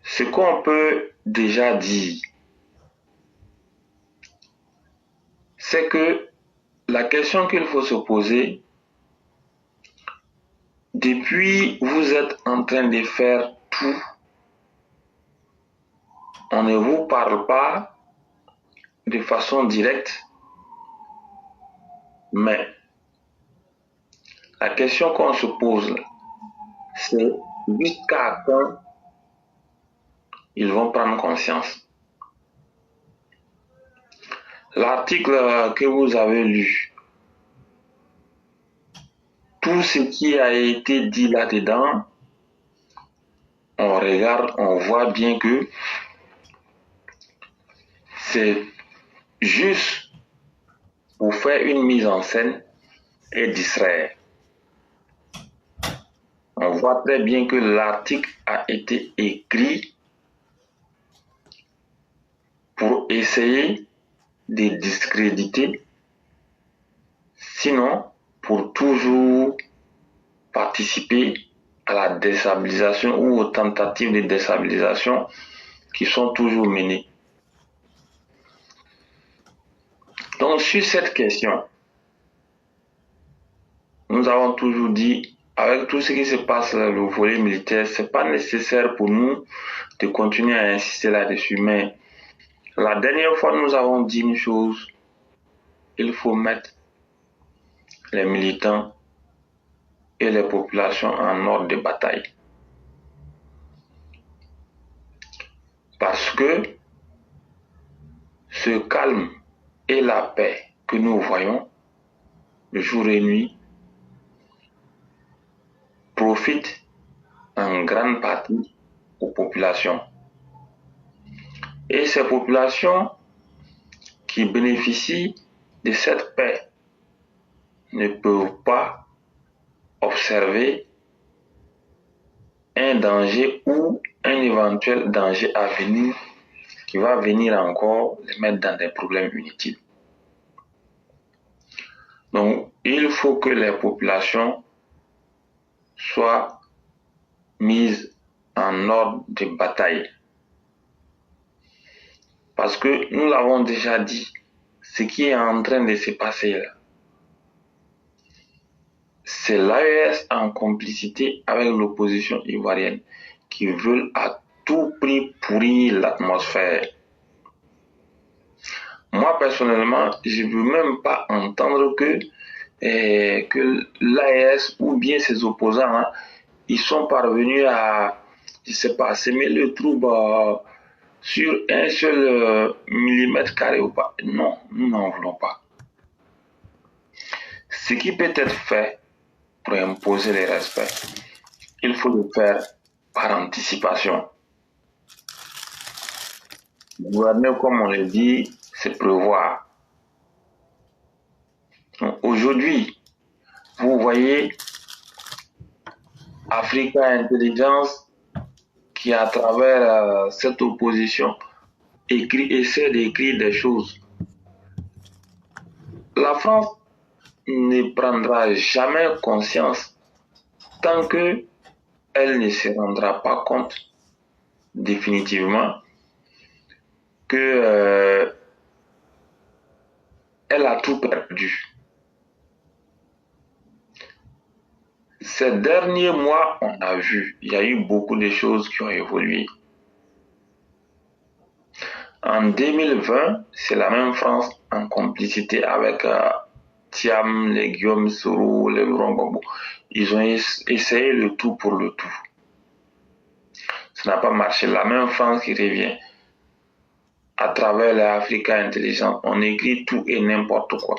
Ce qu'on peut déjà dire, c'est que la question qu'il faut se poser, depuis vous êtes en train de faire tout, on ne vous parle pas de façon directe, mais la question qu'on se pose, c'est jusqu'à quand ils vont prendre conscience. L'article que vous avez lu, tout ce qui a été dit là-dedans, on regarde, on voit bien que c'est juste pour faire une mise en scène et distraire. On voit très bien que l'article a été écrit pour essayer de discréditer, sinon pour toujours participer à la déstabilisation ou aux tentatives de déstabilisation qui sont toujours menées. Donc sur cette question, nous avons toujours dit, avec tout ce qui se passe dans le volet militaire, ce n'est pas nécessaire pour nous de continuer à insister là-dessus. Mais la dernière fois, nous avons dit une chose, il faut mettre les militants et les populations en ordre de bataille. Parce que ce calme et la paix que nous voyons jour et nuit profitent en grande partie aux populations. Et ces populations qui bénéficient de cette paix ne peuvent pas observer un danger ou un éventuel danger à venir qui va venir encore les mettre dans des problèmes inutiles. Donc, il faut que les populations soient mises en ordre de bataille. Parce que nous l'avons déjà dit, ce qui est en train de se passer là, c'est l'AES en complicité avec l'opposition ivoirienne qui veulent à tout prix pourrir l'atmosphère. Moi, personnellement, je ne veux même pas entendre que l'AES ou bien ses opposants, hein, ils sont parvenus à, je sais pas, semer le trouble sur un seul millimètre carré ou pas. Non, nous n'en voulons pas. Ce qui peut être fait pour imposer les respects, il faut le faire par anticipation. Gouverner, comme on le dit, c'est prévoir. Aujourd'hui, vous voyez Africa Intelligence qui, à travers cette opposition, essaie d'écrire des choses. La France ne prendra jamais conscience tant qu'elle ne se rendra pas compte définitivement que elle a tout perdu. Ces derniers mois, on a vu, il y a eu beaucoup de choses qui ont évolué. En 2020, c'est la même France en complicité avec Thiam, les Guillaume Soro, les Laurent Gbagbo. Ils ont essayé le tout pour le tout. Ça n'a pas marché. La même France qui revient à travers l'Africa Intelligence. On écrit tout et n'importe quoi.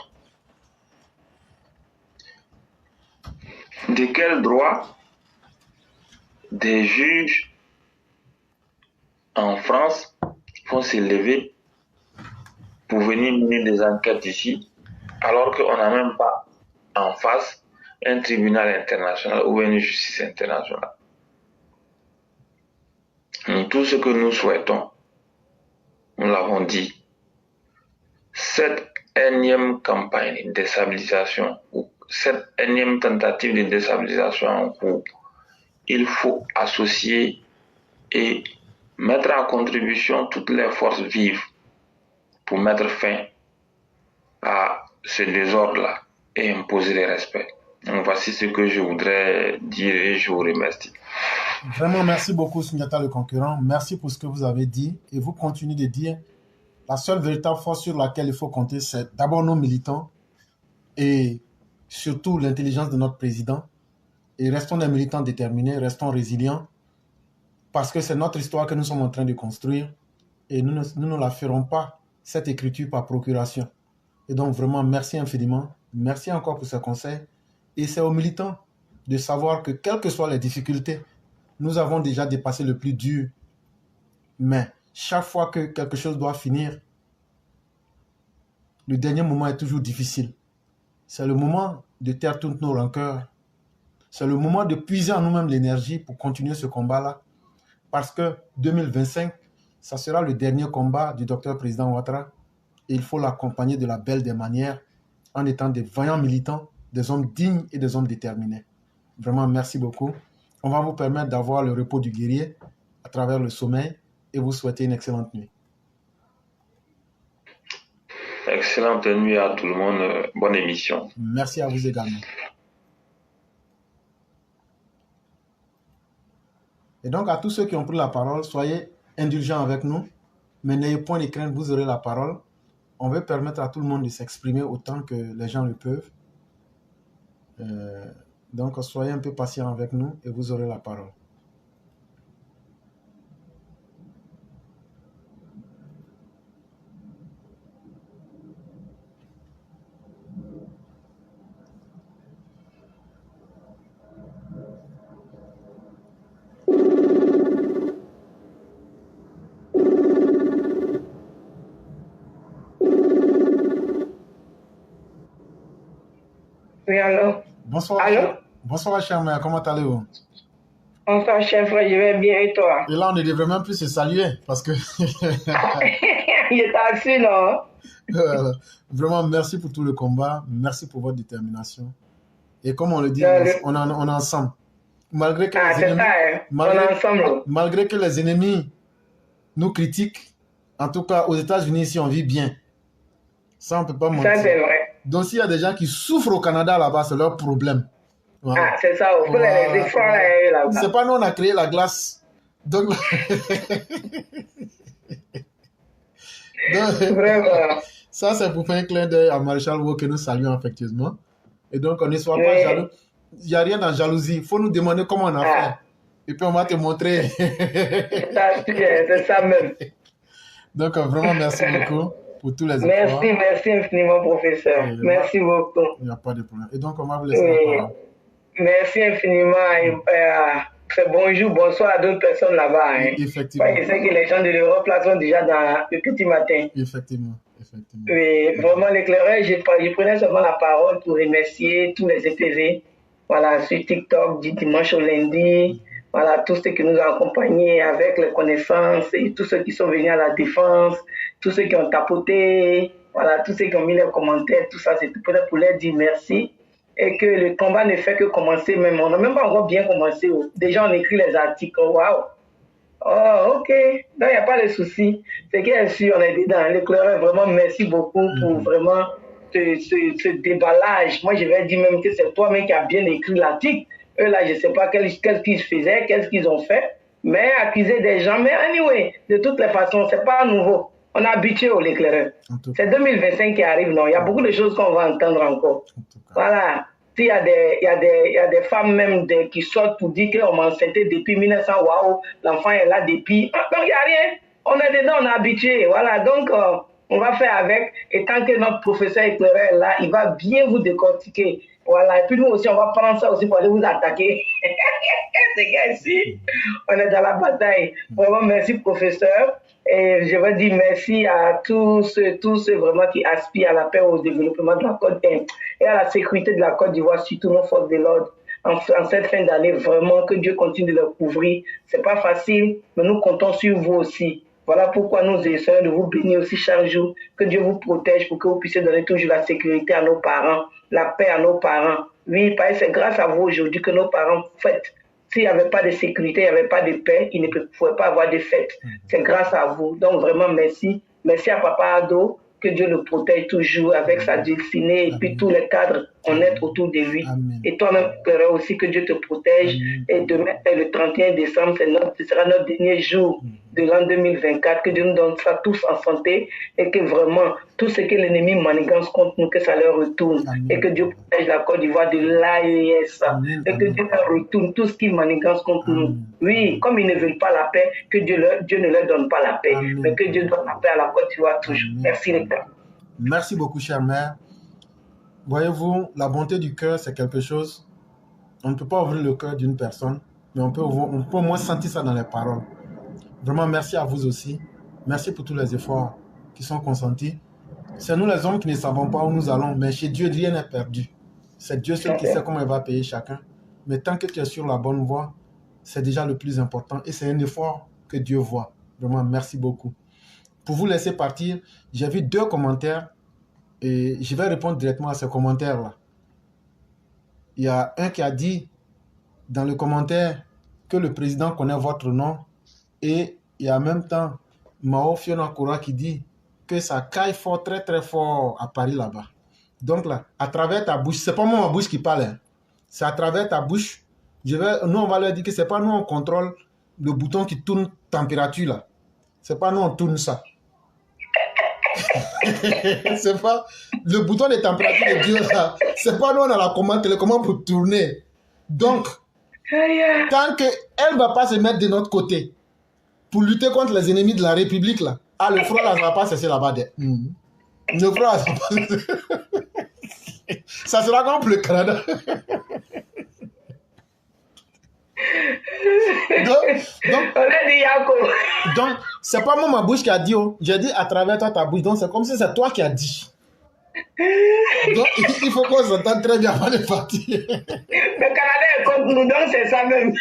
De quel droit des juges en France vont s'élever pour venir mener des enquêtes ici, alors qu'on n'a même pas en face un tribunal international ou une justice internationale. Tout ce que nous souhaitons, nous l'avons dit, cette énième campagne de déstabilisation ou cette énième tentative de déstabilisation en cours, il faut associer et mettre en contribution toutes les forces vives pour mettre fin à ce désordre-là et imposer le respect. Donc voici ce que je voudrais dire et je vous remercie. Vraiment, merci beaucoup, Sundiata le concurrent. Merci pour ce que vous avez dit. Et vous continuez de dire, la seule véritable force sur laquelle il faut compter, c'est d'abord nos militants et surtout l'intelligence de notre président. Et restons des militants déterminés, restons résilients, parce que c'est notre histoire que nous sommes en train de construire. Et nous ne la ferons pas, cette écriture, par procuration. Et donc, vraiment, merci infiniment. Merci encore pour ce conseil. Et c'est aux militants de savoir que, quelles que soient les difficultés, nous avons déjà dépassé le plus dur. Mais chaque fois que quelque chose doit finir, le dernier moment est toujours difficile. C'est le moment de taire toutes nos rancœurs. C'est le moment de puiser en nous-mêmes l'énergie pour continuer ce combat-là. Parce que 2025, ça sera le dernier combat du docteur président Ouattara. Et il faut l'accompagner de la belle des manières en étant des vaillants militants, des hommes dignes et des hommes déterminés. Vraiment, merci beaucoup. On va vous permettre d'avoir le repos du guerrier à travers le sommeil et vous souhaiter une excellente nuit. Excellente nuit à tout le monde. Bonne émission. Merci à vous également. Et donc, à tous ceux qui ont pris la parole, soyez indulgents avec nous, mais n'ayez point de crainte, vous aurez la parole. On veut permettre à tout le monde de s'exprimer autant que les gens le peuvent. Donc, soyez un peu patients avec nous et vous aurez la parole. Oui, allô? Bonsoir, Allô? Bonsoir, cher mère, comment allez-vous? Bonsoir, chef, je vais bien et toi? Et là, on ne devrait même plus se saluer parce que... Je t'assure, non? Vraiment, merci pour tout le combat, merci pour votre détermination. Et comme on le dit, on est ensemble. Malgré que les ennemis, on est ensemble. Malgré que les ennemis nous critiquent, en tout cas aux États-Unis, ici, on vit bien. Ça, on ne peut pas mentir. Ça, c'est vrai. Donc, s'il y a des gens qui souffrent au Canada là-bas, c'est leur problème. Voilà. Ah, c'est ça, il faut les efforts là-bas. C'est pas nous, on a créé la glace. Donc, vraiment. Ça, c'est pour faire un clin d'œil à Maréchal Wo que nous saluons affectueusement. Et donc, on ne soit pas jaloux. Il n'y a rien dans jalousie. Il faut nous demander comment on a fait. Et puis, on va te montrer. C'est ça même. Donc, vraiment, merci beaucoup pour tous les efforts. Merci infiniment, professeur. Merci beaucoup. Il n'y a pas de problème. Et donc, on va vous laisser la parole. Merci infiniment. Et, bonjour, bonsoir à d'autres personnes là-bas. Hein. Effectivement. Je sais que les gens de l'Europe là sont déjà dans le petit matin. Effectivement. Oui, vraiment, l'éclaireur, je prenais seulement la parole pour remercier tous les EPV. Voilà, sur TikTok, du dimanche au lundi. Voilà, tous ceux qui nous ont accompagnés avec les connaissances et tous ceux qui sont venus à la défense, tous ceux qui ont tapoté, voilà, tous ceux qui ont mis leurs commentaires, tout ça, c'est tout peut-être pour leur dire merci. Et que le combat ne fait que commencer même. On n'a même pas encore bien commencé. Déjà, on écrit les articles. Waouh! Oh, ok. Donc, il n'y a pas de souci. C'est bien sûr, on est dedans. L'éclaireur, vraiment, merci beaucoup pour vraiment ce déballage. Moi, je vais dire même que c'est toi-même qui as bien écrit l'article. Eux, là, je ne sais pas qu'est-ce qu'ils faisaient, qu'est-ce qu'ils ont fait. Mais accuser des gens. Mais anyway, de toutes les façons, ce n'est pas nouveau. On a habitué au l'éclaireur. C'est 2025 qui arrive, non? Il y a beaucoup de choses qu'on va entendre encore. Voilà. Il y a des femmes même qui sortent pour dire qu'on m'a enceinté depuis 1900, waouh, l'enfant est là depuis. Donc il n'y a rien. On est dedans, on est habitué. Voilà, donc on va faire avec. Et tant que notre professeur éclaireur est là, il va bien vous décortiquer. Voilà, et puis nous aussi, on va prendre ça aussi pour aller vous attaquer. C'est gars ici, on est dans la bataille. Vraiment, merci professeur. Et je veux dire merci à tous ceux vraiment qui aspirent à la paix, au développement de la Côte d'Ivoire et à la sécurité de la Côte d'Ivoire, surtout nos forces de l'ordre. En cette fin d'année, vraiment, que Dieu continue de le couvrir. C'est pas facile, mais nous comptons sur vous aussi. Voilà pourquoi nous essayons de vous bénir aussi chaque jour. Que Dieu vous protège pour que vous puissiez donner toujours la sécurité à nos parents, la paix à nos parents. Oui, parce que c'est grâce à vous aujourd'hui que nos parents fêtent. S'il n'y avait pas de sécurité, il n'y avait pas de paix, ils ne pouvaient pas avoir de fêtes. C'est grâce à vous. Donc vraiment, merci. Merci à Papa Ado que Dieu le protège toujours avec sa destinée et puis tous les cadres honnêtes autour de lui. Amen. Et toi-même, aussi que Dieu te protège. Amen. Et demain, c'est le 31 décembre, ce sera notre dernier jour de l'an 2024. Que Dieu nous donne ça tous en santé et que vraiment, tout ce que l'ennemi manigance contre nous, que ça leur retourne. Amen. Et que Dieu protège la Côte d'Ivoire de l'AES. Amen. Et que Dieu leur retourne tout ce qui manigance contre nous. Amen. Oui, comme ils ne veulent pas la paix, que Dieu ne leur donne pas la paix. Amen. Mais que Dieu donne la paix à la Côte d'Ivoire toujours. Amen. Merci les gars. Merci beaucoup, chère mère. Voyez-vous, la bonté du cœur, c'est quelque chose. On ne peut pas ouvrir le cœur d'une personne, mais on peut au moins sentir ça dans les paroles. Vraiment, merci à vous aussi. Merci pour tous les efforts qui sont consentis. C'est nous les hommes qui ne savons pas où nous allons, mais chez Dieu, rien n'est perdu. C'est Dieu seul qui sait comment il va payer chacun. Mais tant que tu es sur la bonne voie, c'est déjà le plus important et c'est un effort que Dieu voit. Vraiment, merci beaucoup. Pour vous laisser partir, j'ai vu 2 commentaires et je vais répondre directement à ces commentaires-là. Il y a un qui a dit dans le commentaire que le président connaît votre nom et il y a en même temps Mao Fiona Koura qui dit que ça caille fort, très très fort à Paris là-bas. Donc là, à travers ta bouche, c'est pas moi ma bouche qui parle, hein. C'est à travers ta bouche. Nous on va leur dire que c'est pas nous on contrôle le bouton qui tourne température là. C'est pas nous on tourne ça. C'est pas le bouton de température de Dieu là. C'est pas nous on a la commande, télécommande pour tourner. Donc, tant qu'elle ne va pas se mettre de notre côté pour lutter contre les ennemis de la République là, le front là, ça ne va pas cesser là-bas. Le front là, ça va pas... ça sera comme le Canada. Donc, c'est pas moi ma bouche qui a dit, oh. J'ai dit à travers toi ta bouche, donc c'est comme si c'est toi qui as dit. Donc, il faut qu'on s'entende très bien avant de partir. Le Canada est contre nous, donc c'est ça même.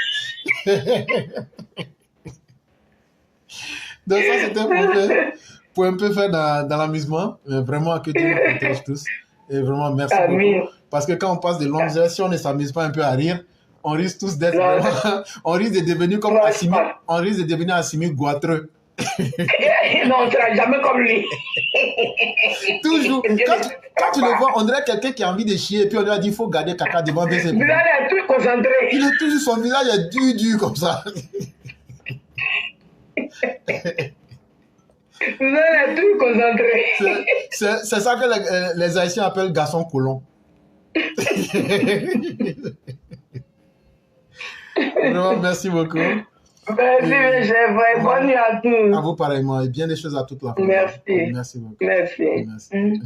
Donc, ça, c'était pour un peu faire dans l'amusement. Mais vraiment, que Dieu nous protège tous. Et vraiment, merci beaucoup. Parce que quand on passe de longues heures, si on ne s'amuse pas un peu à rire, on risque tous d'être vraiment... On risque de devenir comme Assimi. On risque de devenir Assimi Goitreux. Non, on ne sera jamais comme lui. Toujours. Quand tu le vois, on dirait quelqu'un qui a envie de chier et puis on lui a dit il faut garder caca devant ses Il est tout concentré. Il est toujours, son visage est dur comme ça. Vous êtes tout concentré. C'est ça que les Haïtiens appellent garçon colon. Vraiment, merci beaucoup. Merci, chef. Bonne nuit à tous. À vous pareillement et bien des choses à toute la famille. Merci. Merci beaucoup. Merci. Merci.